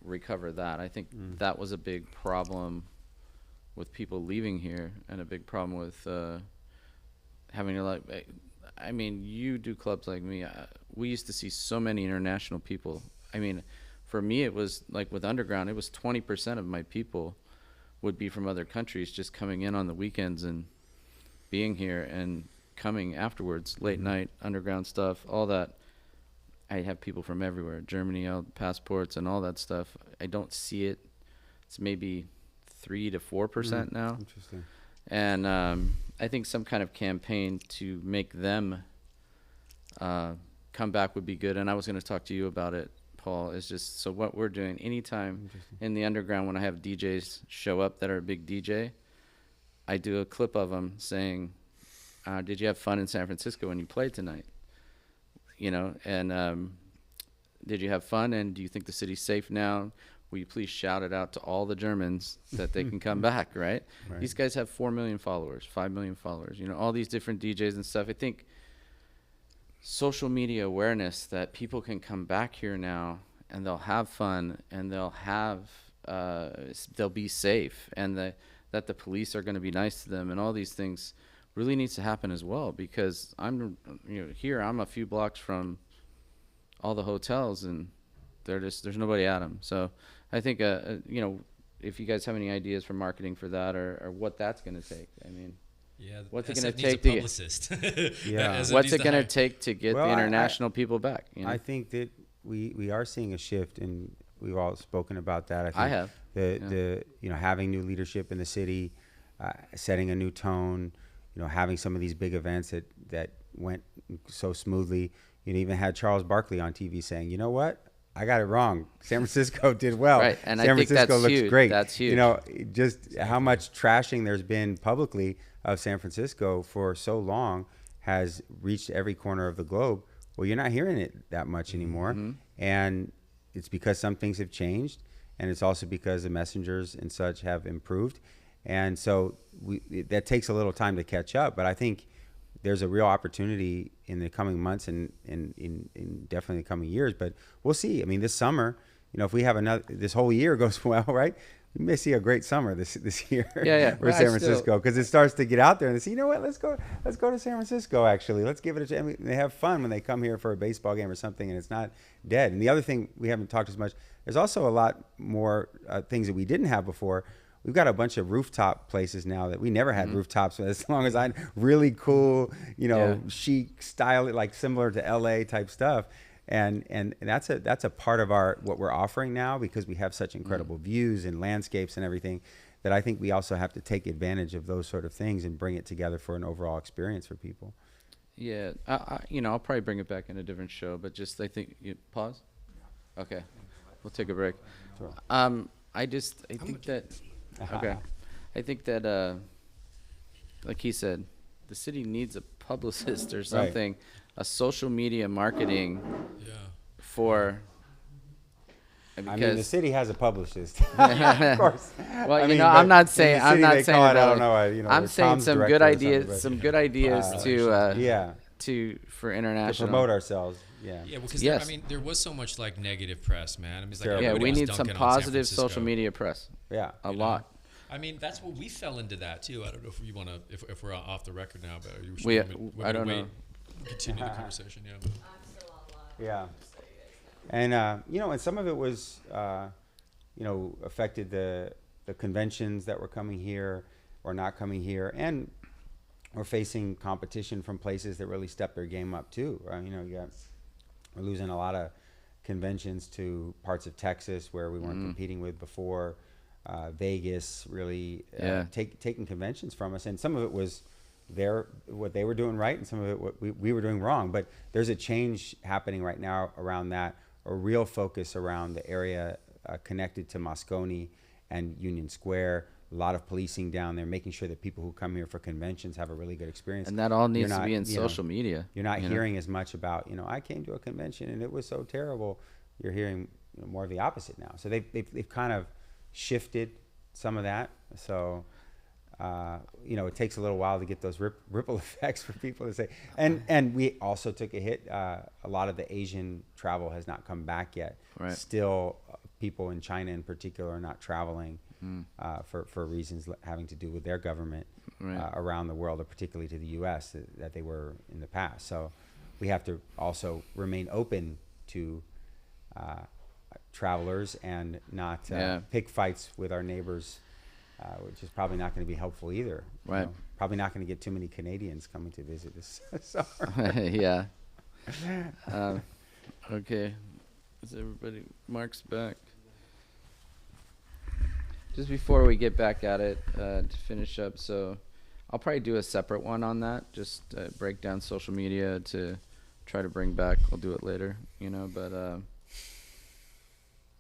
recover that. I think that was a big problem with people leaving here, and a big problem with having to you do clubs like me. We used to see so many international people. I mean, for me, it was like with Underground, it was 20% of my people would be from other countries, just coming in on the weekends and being here and coming afterwards, late night, Underground stuff, all that. I have people from everywhere, Germany, passports and all that stuff. I don't see it. It's maybe 3 to 4% now. Interesting. And I think some kind of campaign to make them come back would be good. And I was going to talk to you about it, Paul. Is just so what we're doing anytime in the Underground when I have DJs show up that are a big DJ, I do a clip of them saying, "Did you have fun in San Francisco when you played tonight? And did you have fun? And do you think the city's safe now? Will you please shout it out to all the Germans that they can come back," right? These guys have 4 million followers, 5 million followers, all these different DJs and stuff. I think social media awareness that people can come back here now and they'll have fun and they'll be safe, and that the police are going to be nice to them, and all these things really needs to happen as well, because I'm a few blocks from all the hotels, and there's nobody at them. So I think if you guys have any ideas for marketing for that, or what that's going to take, I mean, Yeah, what's it SF going to needs take a to publicist. Yeah. SF what's needs it to going to hire- take to get Well, the I- international people back? You know? I think that we are seeing a shift, and we've all spoken about that. I think I have. the having new leadership in the city, setting a new tone, having some of these big events that went so smoothly. You even had Charles Barkley on TV saying, "You know what? I got it wrong. San Francisco did well. Right, and I San think Francisco that's looks huge. great. That's huge. Just how much trashing there's been publicly of San Francisco for so long has reached every corner of the globe. Well, you're not hearing it that much anymore, and it's because some things have changed, and it's also because the messengers and such have improved, and so that takes a little time to catch up. But I think there's a real opportunity in the coming months and in definitely the coming years. But we'll see. I mean, this summer, if we have this whole year goes well, right? We may see a great summer this year Yeah. for Well, San Francisco, because it starts to get out there and they say, you know what, let's go to San Francisco. Actually, let's give it a chance. I mean, they have fun when they come here for a baseball game or something, and it's not dead. And the other thing we haven't talked as much, there's also a lot more things that we didn't have before. We've got a bunch of rooftop places now that we never had rooftops as long as I really cool, chic style, like similar to LA type stuff. And that's a part of what we're offering now, because we have such incredible views and landscapes and everything, that I think we also have to take advantage of those sort of things and bring it together for an overall experience for people. Yeah, I'll probably bring it back in a different show, but just I think pause. Okay, we'll take a break. Sure. I think that like he said, the city needs a publicist or something, a social media marketing Yeah. for. I mean, the city has a publicist, of course. Well, I mean, I'm but not in the saying city they call it, I don't about. know. I'm saying comms some director good or ideas, something, some good ideas for to international. promote ourselves. Yeah. Yeah, because Yes. I mean, there was so much like negative press, man. I mean, it's like Terrible. Yeah, everybody we was need some dunking on San positive social Francisco. media press. Yeah. A You know? lot. I mean, that's what we fell into that too. I don't know if you want to, if we're off the record now, but you I don't know. Continue the conversation. Yeah. Yeah. And and some of it was affected the conventions that were coming here or not coming here, and we're facing competition from places that really stepped their game up too. Right? We're losing a lot of conventions to parts of Texas where we weren't competing with before. Vegas really taking conventions from us, and some of it was what they were doing right, and some of it what we were doing wrong. But there's a change happening right now around that, a real focus around the area connected to Moscone and Union Square. A lot of policing down there, making sure that people who come here for conventions have a really good experience. And that all needs to be in social media. You're not hearing as much about, I came to a convention and it was so terrible. You're hearing more of the opposite now. So they've kind of shifted some of that. So, it takes a little while to get those ripple effects for people to say. And we also took a hit. A lot of the Asian travel has not come back yet. Right. Still, people in China in particular are not traveling for reasons having to do with their government around the world, or particularly to the U.S. that they were in the past. So we have to also remain open to travelers and not pick fights with our neighbors, which is probably not going to be helpful either. Right. Probably not going to get too many Canadians coming to visit this summer. Yeah. Okay. Is everybody? Mark's back. Just before we get back at it, to finish up, so I'll probably do a separate one on that. Just break down social media to try to bring back. I'll do it later, But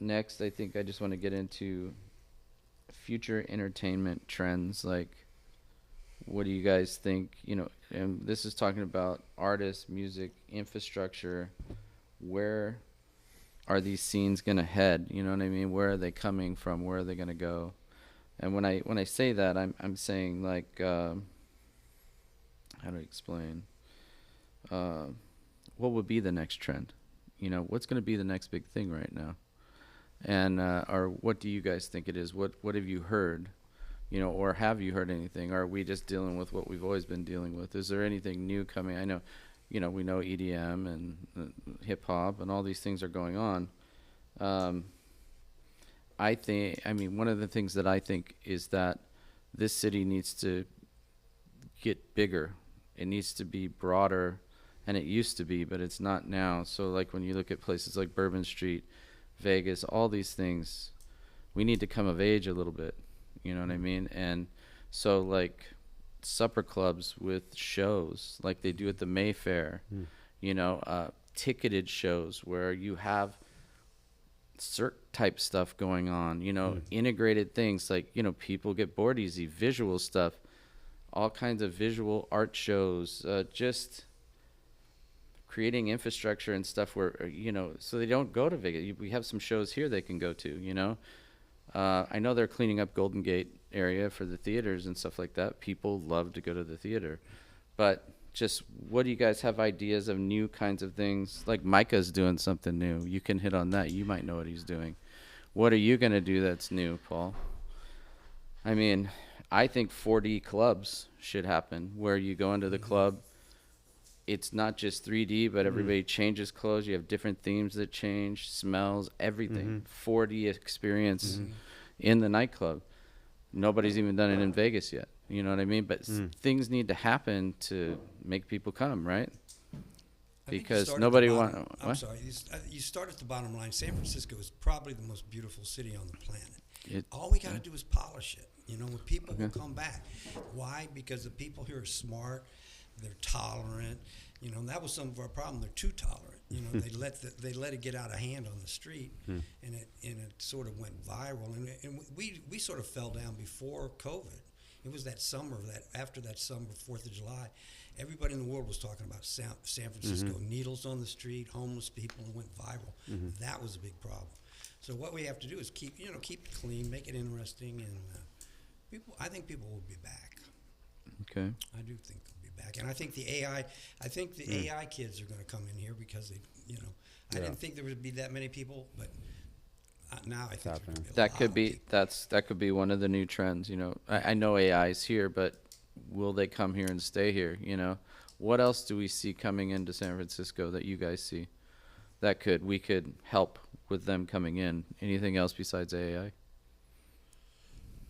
next, I think I just want to get into future entertainment trends. Like, what do you guys think? And this is talking about artists, music, infrastructure. Where are these scenes gonna head? You know what I mean? Where are they coming from? Where are they gonna go? And when I say that, I'm saying like, how do I explain? What would be the next trend? What's gonna be the next big thing right now? And or what do you guys think it is? What have you heard? Or have you heard anything? Or are we just dealing with what we've always been dealing with? Is there anything new coming? I know we know EDM and hip hop and all these things are going on. I mean, one of the things that I think is that this city needs to get bigger. It needs to be broader, and it used to be, but it's not now. So like when you look at places like Bourbon Street, Vegas, all these things, we need to come of age a little bit. You know what I mean? And so like supper clubs with shows like they do at the Mayfair, ticketed shows where you have cirque type stuff going on, integrated things like, people get bored easy, visual stuff, all kinds of visual art shows, just creating infrastructure and stuff where, so they don't go to Vegas. We have some shows here they can go to, I know they're cleaning up Golden Gate area for the theaters and stuff like that. People love to go to the theater. But just what do you guys have ideas of new kinds of things? Like Micah's doing something new. You can hit on that. You might know what he's doing. What are you going to do that's new, Paul? I mean, I think 4D clubs should happen where you go into the club. It's not just 3D, but everybody changes clothes. You have different themes that change, smells, everything. 4D experience in the nightclub. Nobody's even done it in Vegas yet. You know what I mean? But things need to happen to make people come, right? Because nobody wants. I'm sorry. You start at the bottom line. San Francisco is probably the most beautiful city on the planet. All we got to do is polish it. When people will come back. Why? Because the people here are smart. They're tolerant. And that was some of our problem. They're too tolerant. They let it get out of hand on the street, and it sort of went viral. And we sort of fell down before COVID. It was that summer, after that summer, 4th of July, everybody in the world was talking about San Francisco. Needles on the street, homeless people, and it went viral. That was a big problem. So what we have to do is keep it clean, make it interesting, and I think people will be back. Okay. I do think they'll be back, and I think the AI kids are going to come in here because they, I didn't think there would be that many people, but now I think that could be one of the new trends. I know AI is here, but will they come here and stay here? What else do we see coming into San Francisco that you guys see that we could help with them coming in? Anything else besides AI?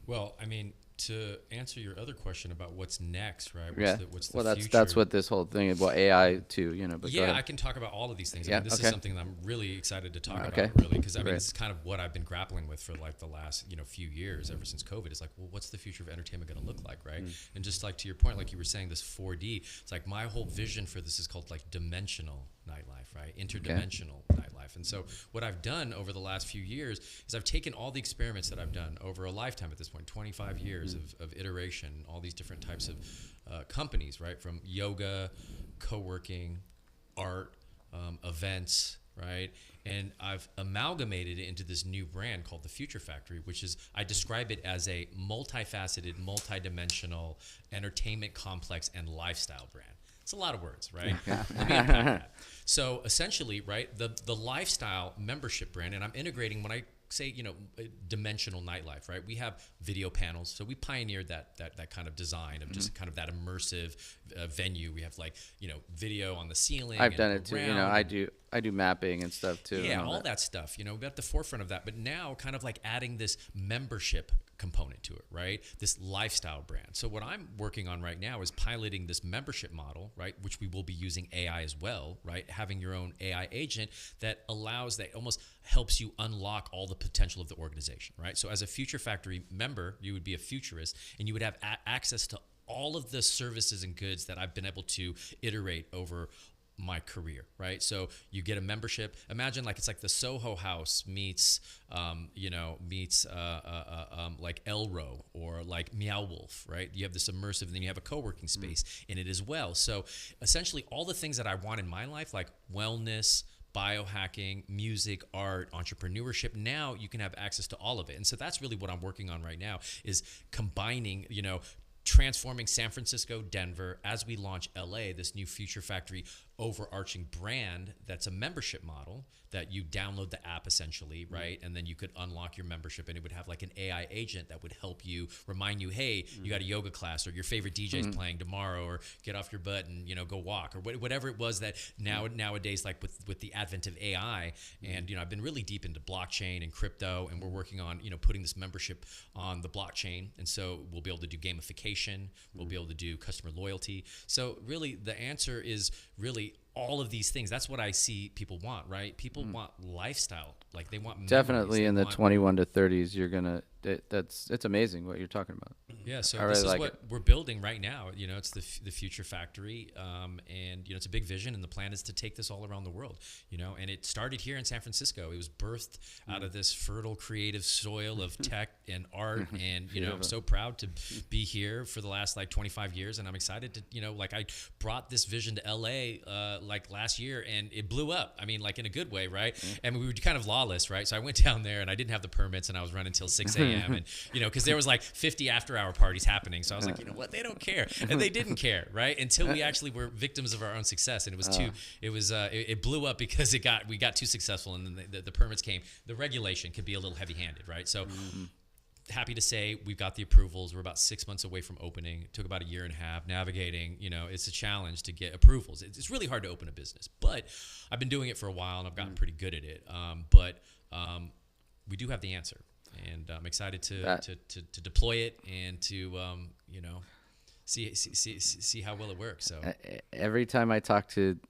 Well, I mean, to answer your other question about what's next, right? What's the well, future? that's what this whole thing about AI too, But yeah, I can talk about all of these things. I mean, this is something that I'm really excited to talk about, really, because I mean, it's kind of what I've been grappling with for like the last few years, ever since COVID. It's like, well, what's the future of entertainment going to look like, right? And just like to your point, like you were saying, this 4D. It's like my whole vision for this is called like dimensional nightlife, right? Interdimensional nightlife. And so what I've done over the last few years is I've taken all the experiments that I've done over a lifetime at this point, 25 years of iteration, all these different types of companies, right? From yoga, co-working, art, events, right? And I've amalgamated it into this new brand called the Future Factory, which is, I describe it as a multifaceted, multidimensional entertainment complex and lifestyle brand. It's a lot of words, right? Let me unpack that. So essentially, right, the lifestyle membership brand, and I'm integrating when I say, dimensional nightlife, right? We have video panels. So we pioneered that kind of design of just kind of that immersive venue. We have like, video on the ceiling. I've done it too. I do mapping and stuff too. Yeah, all that stuff, we're at the forefront of that. But now kind of like adding this membership component to it, right? This lifestyle brand. So what I'm working on right now is piloting this membership model, right? Which we will be using AI as well, right? Having your own AI agent that almost helps you unlock all the potential of the organization, right? So as a Future Factory member, you would be a futurist and you would have access to all of the services and goods that I've been able to iterate over my career, right? So you get a membership. Imagine like it's like the Soho House meets like Elro or like Meow Wolf, right? You have this immersive, and then you have a co-working space in it as well. So essentially all the things that I want in my life, like wellness, biohacking, music, art, entrepreneurship, now you can have access to all of it. And so that's really what I'm working on right now, is combining, transforming San Francisco, Denver, as we launch LA, this new Future Factory overarching brand that's a membership model that you download the app essentially, right? And then you could unlock your membership, and it would have like an AI agent that would help you, remind you, hey, you got a yoga class, or your favorite DJ's playing tomorrow, or get off your butt and, you know, go walk, or whatever it was that nowadays, like with the advent of AI, and, you know, I've been really deep into blockchain and crypto, and we're working on, you know, putting this membership on the blockchain. And so we'll be able to do gamification, we'll be able to do customer loyalty. So really the answer is really all of these things. That's what I see people want, right? People want lifestyle. Like they want Definitely memories. in the 21 to 30s, you're gonna. It's amazing what you're talking about. Yeah, so I this really is like what it. we're building right now. You know, it's the future factory, and you know, it's a big vision, and the plan is to take this all around the world. You know, and it started here in San Francisco. It was birthed out of this fertile, creative soil of tech and art, and you know, I'm so proud to be here for the last like 25 years, and I'm excited to, you know, like I brought this vision to LA like last year, and it blew up. I mean, like in a good way, right? And we were kind of lawless, right? So I went down there, and I didn't have the permits, and I was running till 6 a.m. and you know, because there was like 50 after-hour parties happening. So I was like, you know what, they don't care, and they didn't care, right? Until we actually were victims of our own success, and it blew up because we got too successful, and then the permits came. The regulation could be a little heavy-handed, right? So. Happy to say we've got the approvals. We're about 6 months away from opening. It took about a year and a half navigating. You know, it's a challenge to get approvals. It's really hard to open a business, but I've been doing it for a while, and I've gotten pretty good at it. But we do have the answer, and I'm excited to deploy it and to you know, see how well it works. So Every time I talk to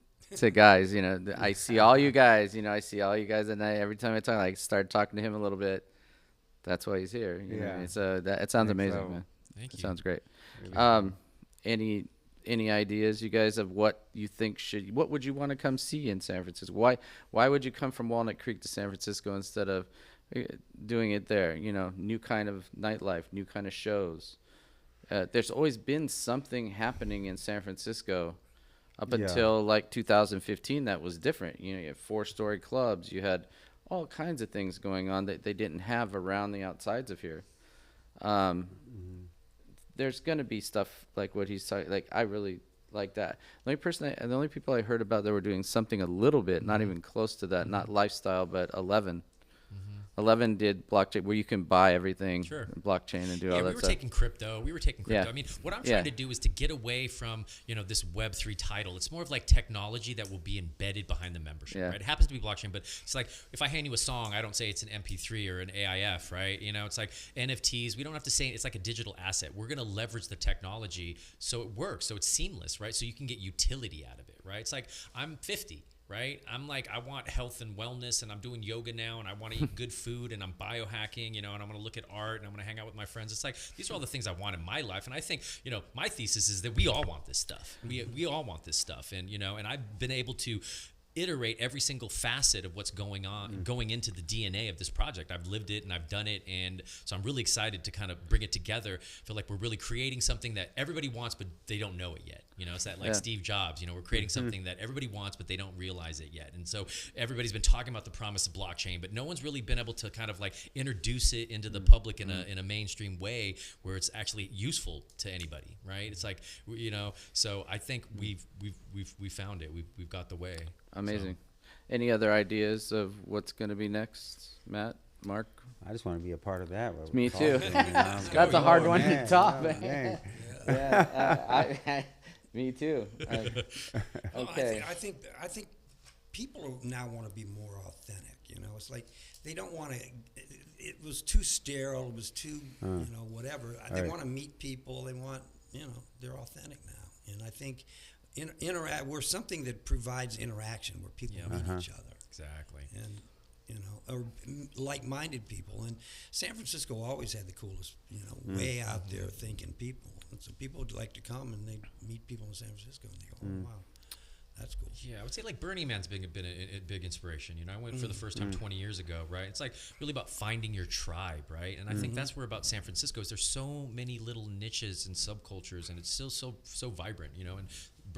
guys, you know, I see all you guys. You know, I see all you guys at night. Every time I talk, I start talking to him a little bit. That's why he's here. You know? So it sounds amazing, man. Thank you. It sounds great. Really Any ideas, you guys, of what you think what would you want to come see in San Francisco? Why would you come from Walnut Creek to San Francisco instead of doing it there? You know, new kind of nightlife, new kind of shows. There's always been something happening in San Francisco up until like 2015 that was different. You know, you had 4-story clubs, you had all kinds of things going on that they didn't have around the outsides of here. There's going to be stuff like what he's talking. Like I really like that. The only people I heard about that were doing something a little bit, not even close to that, not lifestyle, but 11. 11 did blockchain where you can buy everything, blockchain, and do all that we were stuff. taking crypto. Yeah. I mean, what I'm trying to do is to get away from, you know, this Web3 title. It's more of like technology that will be embedded behind the membership, right? It happens to be blockchain, but it's like if I hand you a song, I don't say it's an MP3 or an AIF, right? You know, it's like NFTs. We don't have to say it's like a digital asset. We're going to leverage the technology so it works, so it's seamless, right? So you can get utility out of it, right? It's like I'm 50. Right? I'm like, I want health and wellness, and I'm doing yoga now, and I want to eat good food, and I'm biohacking, you know, and I'm going to look at art, and I'm going to hang out with my friends. It's like, these are all the things I want in my life. And I think, you know, my thesis is that we all want this stuff. We all want this stuff. And, you know, and I've been able to iterate every single facet of what's going on, going into the DNA of this project. I've lived it and I've done it, and so I'm really excited to kind of bring it together. Feel like we're really creating something that everybody wants, but they don't know it yet. You know, it's that like Steve Jobs. You know, we're creating something that everybody wants, but they don't realize it yet. And so everybody's been talking about the promise of blockchain, but no one's really been able to kind of like introduce it into the public in a mainstream way where it's actually useful to anybody, right? It's like, you know, so I think we've found it. We've got the way. Amazing. So. Any other ideas of what's going to be next, Matt, Mark? I just want to be a part of that. Me too. That's a hard one to top. Me too. Okay. I think people now want to be more authentic. You know, it's like they don't want to. It was too sterile. It was too, you know, whatever. They want to meet people. They want, you know, they're authentic now. And I think we're something that provides interaction where people meet each other. Exactly. And, you know, or like-minded people. And San Francisco always had the coolest, you know, way out there thinking people. And so people would like to come and they meet people in San Francisco and they go, oh, wow, that's cool. Yeah, I would say like Burning Man's been a big inspiration. You know, I went for the first time 20 years ago, right? It's like really about finding your tribe, right? And I think that's where about San Francisco is there's so many little niches and subcultures, and it's still so vibrant, you know. And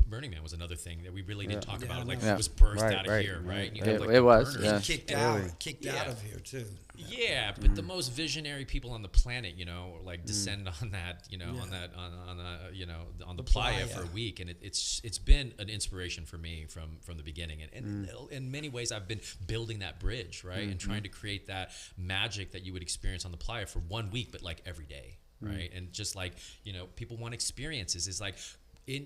Burning Man was another thing that we really didn't talk Yeah, about. I Like know. it was birthed Right, out of right, here, right. right? And you It- had, like, it the was, burners. yeah. Kicked Really? out Yeah. of here too. Yeah, but the most visionary people on the planet, like descend on that, Yeah. on that, on the The playa for a playa. week, and it's been an inspiration for me from the beginning, and in many ways I've been building that bridge, right, and trying to create that magic that you would experience on the playa for 1 week, but like every day, right, and just like people want experiences. It's like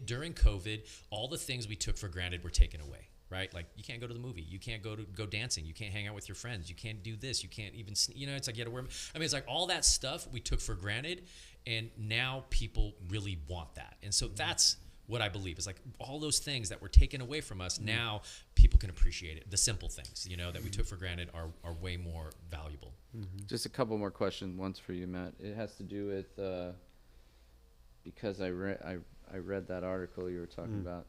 during COVID, all the things we took for granted were taken away. Right, like you can't go to the movie, you can't go dancing, you can't hang out with your friends, you can't do this, you can't even, it's like you had to wear. I mean, it's like all that stuff we took for granted, and now people really want that, and so that's what I believe is like all those things that were taken away from us. Now people can appreciate it. The simple things, that we took for granted are way more valuable. Just a couple more questions. One's for you, Matt. It has to do with because I read that article you were talking about.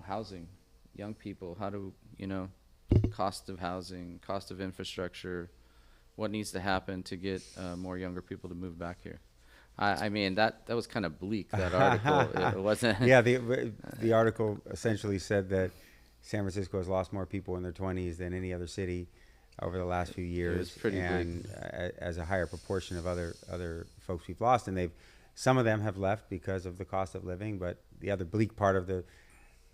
Housing, young people. How do cost of housing, cost of infrastructure? What needs to happen to get more younger people to move back here? I mean that was kind of bleak. That article. It wasn't. Yeah, the article essentially said that San Francisco has lost more people in their 20s than any other city over the last few years, was pretty and as a higher proportion of other folks we've lost, and some of them have left because of the cost of living, but the other bleak part of the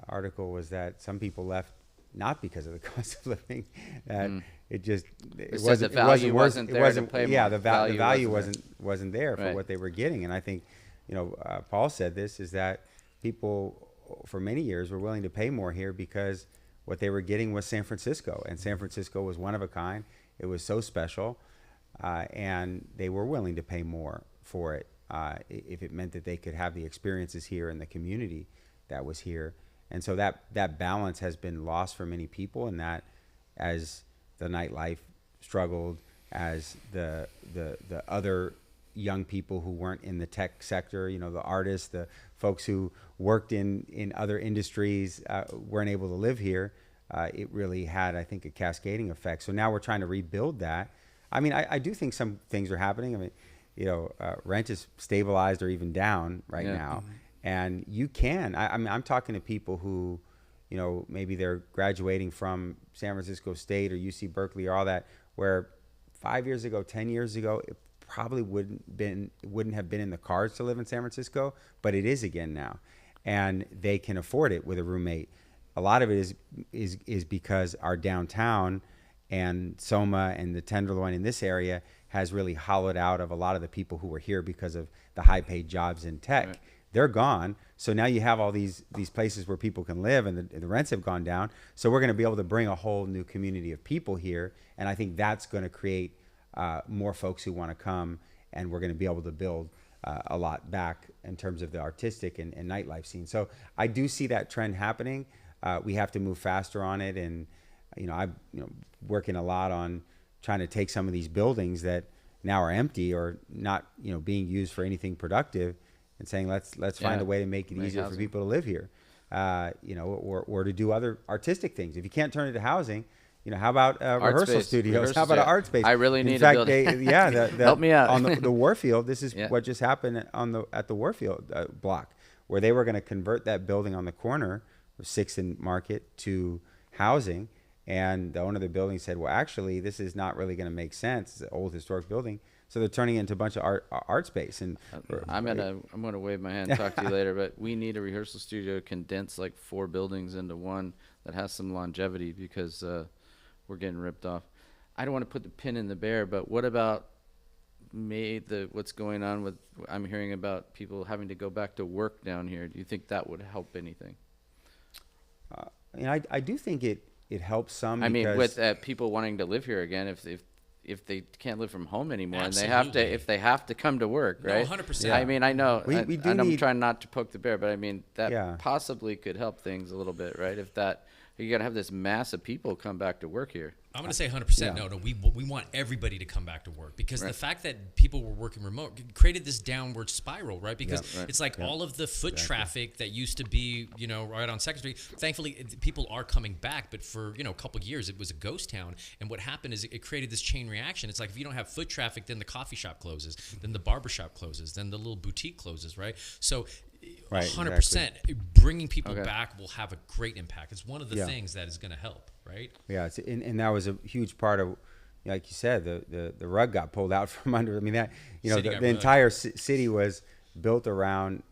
article was that some people left not because of the cost of living. That it said the value wasn't there to pay yeah, more. the value wasn't wasn't there for Right. what they were getting. And I think, Paul said this, is that people for many years were willing to pay more here because what they were getting was San Francisco, and San Francisco was one of a kind. It was so special, and they were willing to pay more for it if it meant that they could have the experiences here and the community that was here. And so that balance has been lost for many people, and that as the nightlife struggled, as the other young people who weren't in the tech sector, the artists, the folks who worked in other industries weren't able to live here, it really had, I think, a cascading effect. So now we're trying to rebuild that. I mean, I do think some things are happening. I mean, rent is stabilized or even down right now. And you can, I mean, I'm talking to people who, maybe they're graduating from San Francisco State or UC Berkeley or all that, where 5 years ago, 10 years ago, it probably wouldn't have been in the cards to live in San Francisco, but it is again now. And they can afford it with a roommate. A lot of it is because our downtown and Soma and the Tenderloin in this area has really hollowed out of a lot of the people who were here because of the high paid jobs in tech. Right. They're gone. So now you have all these places where people can live, and the rents have gone down. So we're going to be able to bring a whole new community of people here. And I think that's going to create more folks who want to come, and we're going to be able to build a lot back in terms of the artistic and nightlife scene. So I do see that trend happening. We have to move faster on it. And, I'm working a lot on trying to take some of these buildings that now are empty or not, being used for anything productive, and saying let's find a way to make it easier for people to live here, or to do other artistic things. If you can't turn it to housing, how about rehearsal studios? How about an art space? I really need In fact, a building. help me out. on the Warfield. This is Yeah. what just happened at the Warfield block, where they were going to convert that building on the corner of 6th and Market to housing. And the owner of the building said, well, actually, this is not really going to make sense. It's an old historic building. So they're turning it into a bunch of art space. And I'm gonna wave my hand and talk to you later, but we need a rehearsal studio to condense like 4 buildings into one that has some longevity, because we're getting ripped off. I don't want to put the pin in the bear, but what about what's going on with, I'm hearing about people having to go back to work down here. Do you think that would help anything? I do think it helps some. I mean, because with people wanting to live here again, if they can't live from home anymore, Absolutely. and if they have to come to work, No, right? 100%. I mean, I know, We do and I'm need- trying not to poke the bear, but I mean that Yeah. possibly could help things a little bit, right? If you got to have this mass of people come back to work here. I'm going to say 100%. Yeah. No, we want everybody to come back to work, because the Right. fact that people were working remote created this downward spiral, right? Because Yeah, right. it's like all of the foot traffic that used to be, right on Second Street. Thankfully, people are coming back, but for a couple years, it was a ghost town. And what happened is it created this chain reaction. It's like if you don't have foot traffic, then the coffee shop closes, then the barber shop closes, then the little boutique closes, right? So Right, 100%. Bringing people Okay. back will have a great impact. It's one of the Yeah. things that is going to help, right? Yeah, and that was a huge part of, like you said, the rug got pulled out from under. I mean, that, City the got rugged. entire city was built around,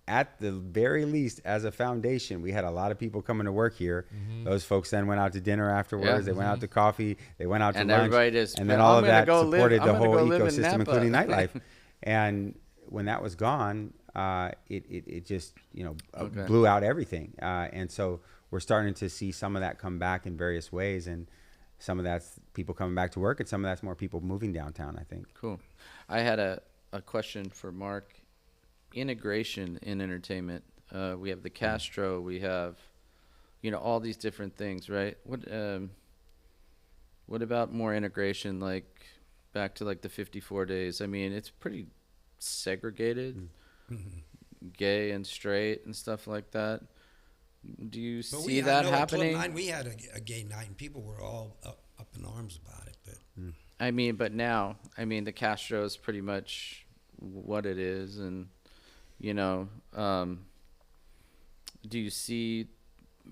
at the very least, as a foundation. We had a lot of people coming to work here. Those folks then went out to dinner afterwards. Yeah. They went out to coffee. They went out And to lunch. everybody just, And then "I'm all of gonna that go live- supported I'm the gonna whole go live in ecosystem, Napa." including nightlife. And when that was gone, it just Okay. blew out everything. And so we're starting to see some of that come back in various ways, and some of that's people coming back to work, and some of that's more people moving downtown, I think. Cool. I had a question for Mark. Integration in entertainment. We have the Castro. We have, all these different things, right? What about more integration, like back to like the 54 days? I mean, it's pretty segregated, gay and straight and stuff like that. Do you But see I that know at Club happening? 9, we had a gay night, and people were all up in arms about it. But I mean, but now, the Castro is pretty much what it is, and do you see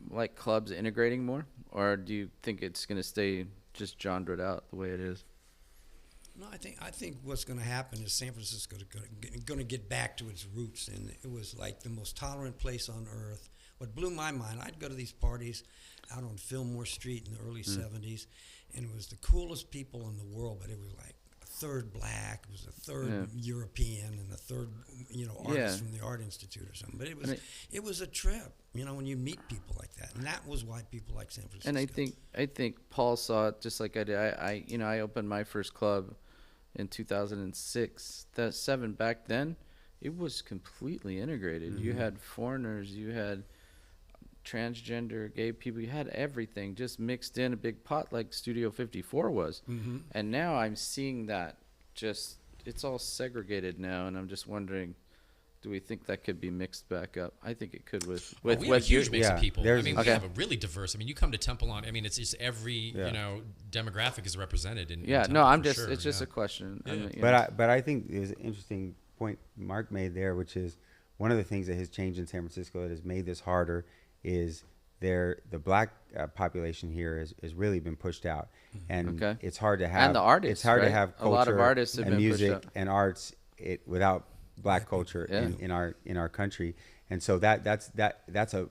like clubs integrating more, or do you think it's going to stay just genred out the way it is? no, I think what's going to happen is San Francisco is going to get back to its roots, and it was like the most tolerant place on earth. What blew my mind, I'd go to these parties out on Fillmore Street in the early 70s, and it was the coolest people in the world, but it was like a third black, it was a third European, and a third, artist from the Art Institute or something. But it was a trip, when you meet people like that, and that was why people like San Francisco. And I think Paul saw it just like I did. I opened my first club in 2006. That 7 back then, it was completely integrated. You had foreigners, you had transgender, gay people, you had everything just mixed in a big pot like Studio 54 was. And now I'm seeing that it's all segregated now, and I'm just wondering, do we think that could be mixed back up? I think it could with we have a what huge you mix of Yeah, people. I there's- mean, Okay. we have a really diverse. I mean, you come to Temple on. I mean, it's just every Yeah. demographic is represented in. Yeah, in no, Temple I'm for just sure, it's just yeah. a question. Yeah. I mean, But I think there's an interesting point Mark made there, which is one of the things that has changed in San Francisco that has made this harder is the black population here has really been pushed out, and Okay. it's hard to have And the artists, It's hard to right? have A lot of culture artists have and been pushed music out. and arts without black culture Yeah. in our country, and so that's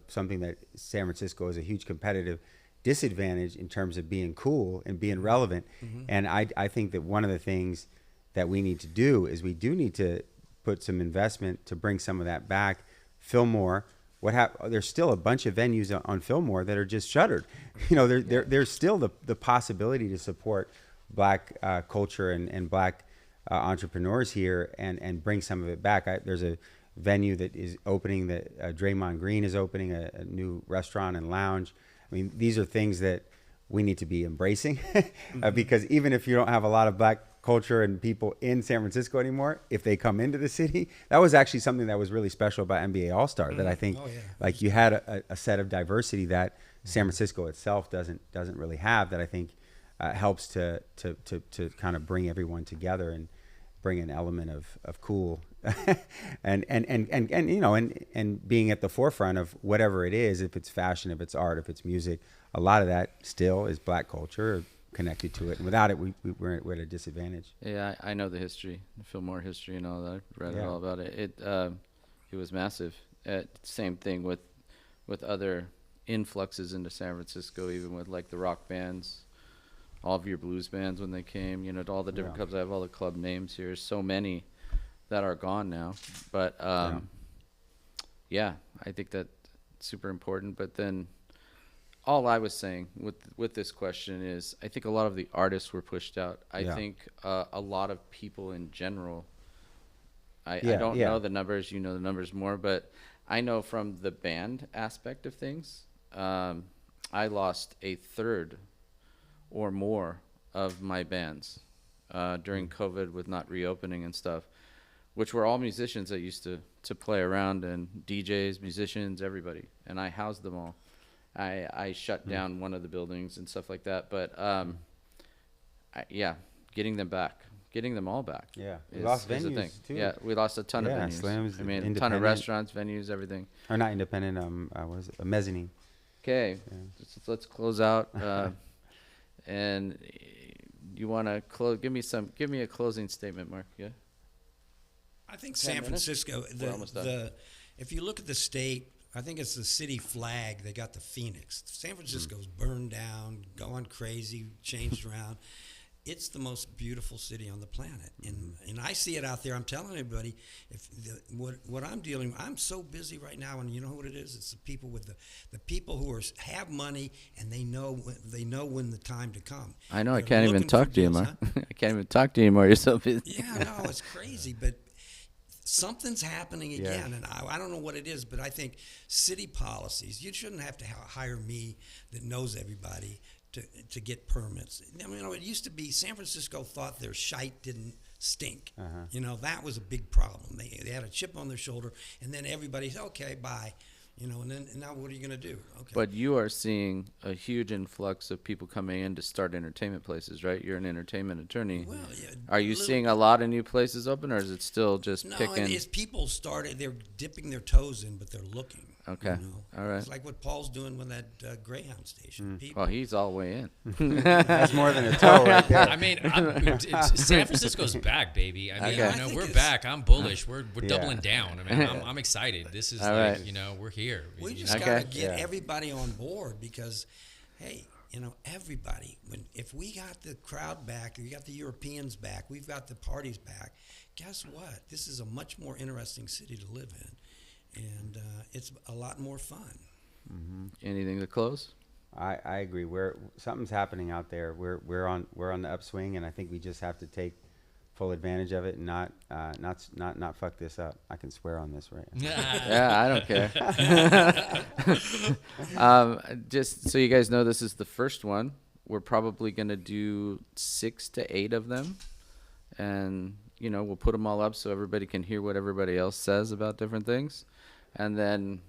something that San Francisco is a huge competitive disadvantage in terms of being cool and being relevant. And I think that one of the things that we need to do is we do need to put some investment to bring some of that back. Fillmore, there's still a bunch of venues on Fillmore that are just shuttered. There's still the possibility to support black culture and black entrepreneurs here and bring some of it back. There's a venue that is opening that Draymond Green is opening a new restaurant and lounge. I mean, these are things that we need to be embracing because even if you don't have a lot of black culture and people in San Francisco anymore, if they come into the city, that was actually something that was really special about NBA All-Star that I think like you had a set of diversity that San Francisco itself doesn't really have, that I think helps to kind of bring everyone together and bring an element of cool and being at the forefront of whatever it is, if it's fashion, if it's art, if it's music. A lot of that still is black culture connected to it, and without it we're at a disadvantage. Yeah, I know the history, the Fillmore history and all that. I've read Yeah. all about it. It was massive. Same thing with other influxes into San Francisco, even with like the rock bands, all of your blues bands when they came, all the different clubs. I have all the club names here. So many that are gone now. But yeah, I think that's super important. But then all I was saying with this question is I think a lot of the artists were pushed out. I think a lot of people in general, I don't know the numbers, you know the numbers more, but I know from the band aspect of things, I lost a third or more of my bands during COVID with not reopening and stuff, which were all musicians that used to play around, and DJs, musicians, everybody. And I housed them all. I shut down one of the buildings and stuff like that. But, getting them back, getting them all back. Yeah, we is- lost is the venues thing. too. Yeah, we lost a ton of Yeah, venues. Slam's I mean, a ton of independent. restaurants, venues, everything. Or not independent. What is it? A mezzanine. Okay, Yeah. let's close out. And you want to close? Give me a closing statement, Mark. Yeah. I think 10 San minutes? Francisco, We're almost done. if you look at the state, I think it's the city flag. They got the Phoenix. San Francisco's burned down, going crazy, changed around. It's the most beautiful city on the planet, and I see it out there. I'm telling everybody, what I'm dealing with, I'm so busy right now, and you know what it is? It's the people with the people who have money, and they know when the time to come. I know. I They're can't even looking for talk to you, deals, Mark. huh? I can't even talk to you anymore. You're so busy. Yeah, no, it's crazy, but something's happening again, Yeah. and I don't know what it is, but I think city policies. You shouldn't have to hire me that knows everybody to get permits. I mean, it used to be San Francisco thought their shite didn't stink. You know, that was a big problem. They had a chip on their shoulder, and then everybody said, "Okay, bye." You know, and now what are you going to do? Okay. But you are seeing a huge influx of people coming in to start entertainment places, right? You're an entertainment attorney. Well, yeah, Are you little- seeing a lot of new places open, or is it still just No, picking? it's people started. They're dipping their toes in, but they're looking. Okay. You know? All right. It's like what Paul's doing with that Greyhound station. People, Well, he's all the way in. That's more than a toe right there. I mean, San Francisco's back, baby. I mean, Okay. you know, I think we're it's- back. I'm bullish. We're Yeah. doubling down. I mean, I'm excited. This is All like, right. you know, we're here. we You just know? Okay. got to get Yeah. everybody on board because, hey, you know, everybody. If we got the crowd back, we got the Europeans back, we've got the parties back. Guess what? This is a much more interesting city to live in, and it's a lot more fun. Anything to close? I agree. Something's happening out there. We're on the upswing, and I think we just have to take full advantage of it and not fuck this up. I can swear on this, right? Yeah, I don't care. Just so you guys know, this is the first one. We're probably going to do 6 to 8 of them. And, you know, we'll put them all up so everybody can hear what everybody else says about different things. And then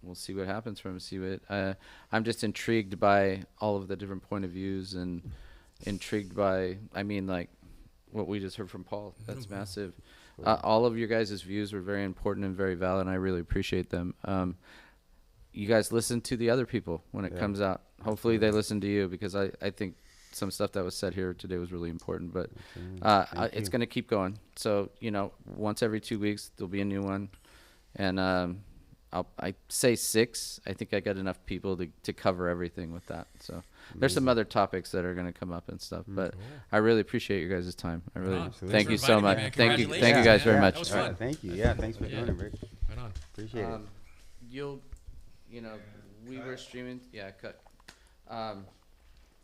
we'll see what happens from it. I'm just intrigued by all of the different point of views and intrigued by, I mean, like, what we just heard from Paul. That's massive. All of your guys' views were very important and very valid, and I really appreciate them. You guys listen to the other people when it comes out. Hopefully they listen to you, because I think some stuff that was said here today was really important. But it's going to keep going. So, you know, once every 2 weeks, there'll be a new one. And I say 6. I think I got enough people to cover everything with that. So there's some other topics that are going to come up and stuff. But I really appreciate your guys' time. I really Absolutely. thank you Thanks for so inviting much. me, man. Thank you Congratulations, guys very man. much. That was All right, fun. thank you. Yeah, thanks for Yeah. doing it, Rick. Right on. Appreciate it. You know, we were streaming. Yeah, cut.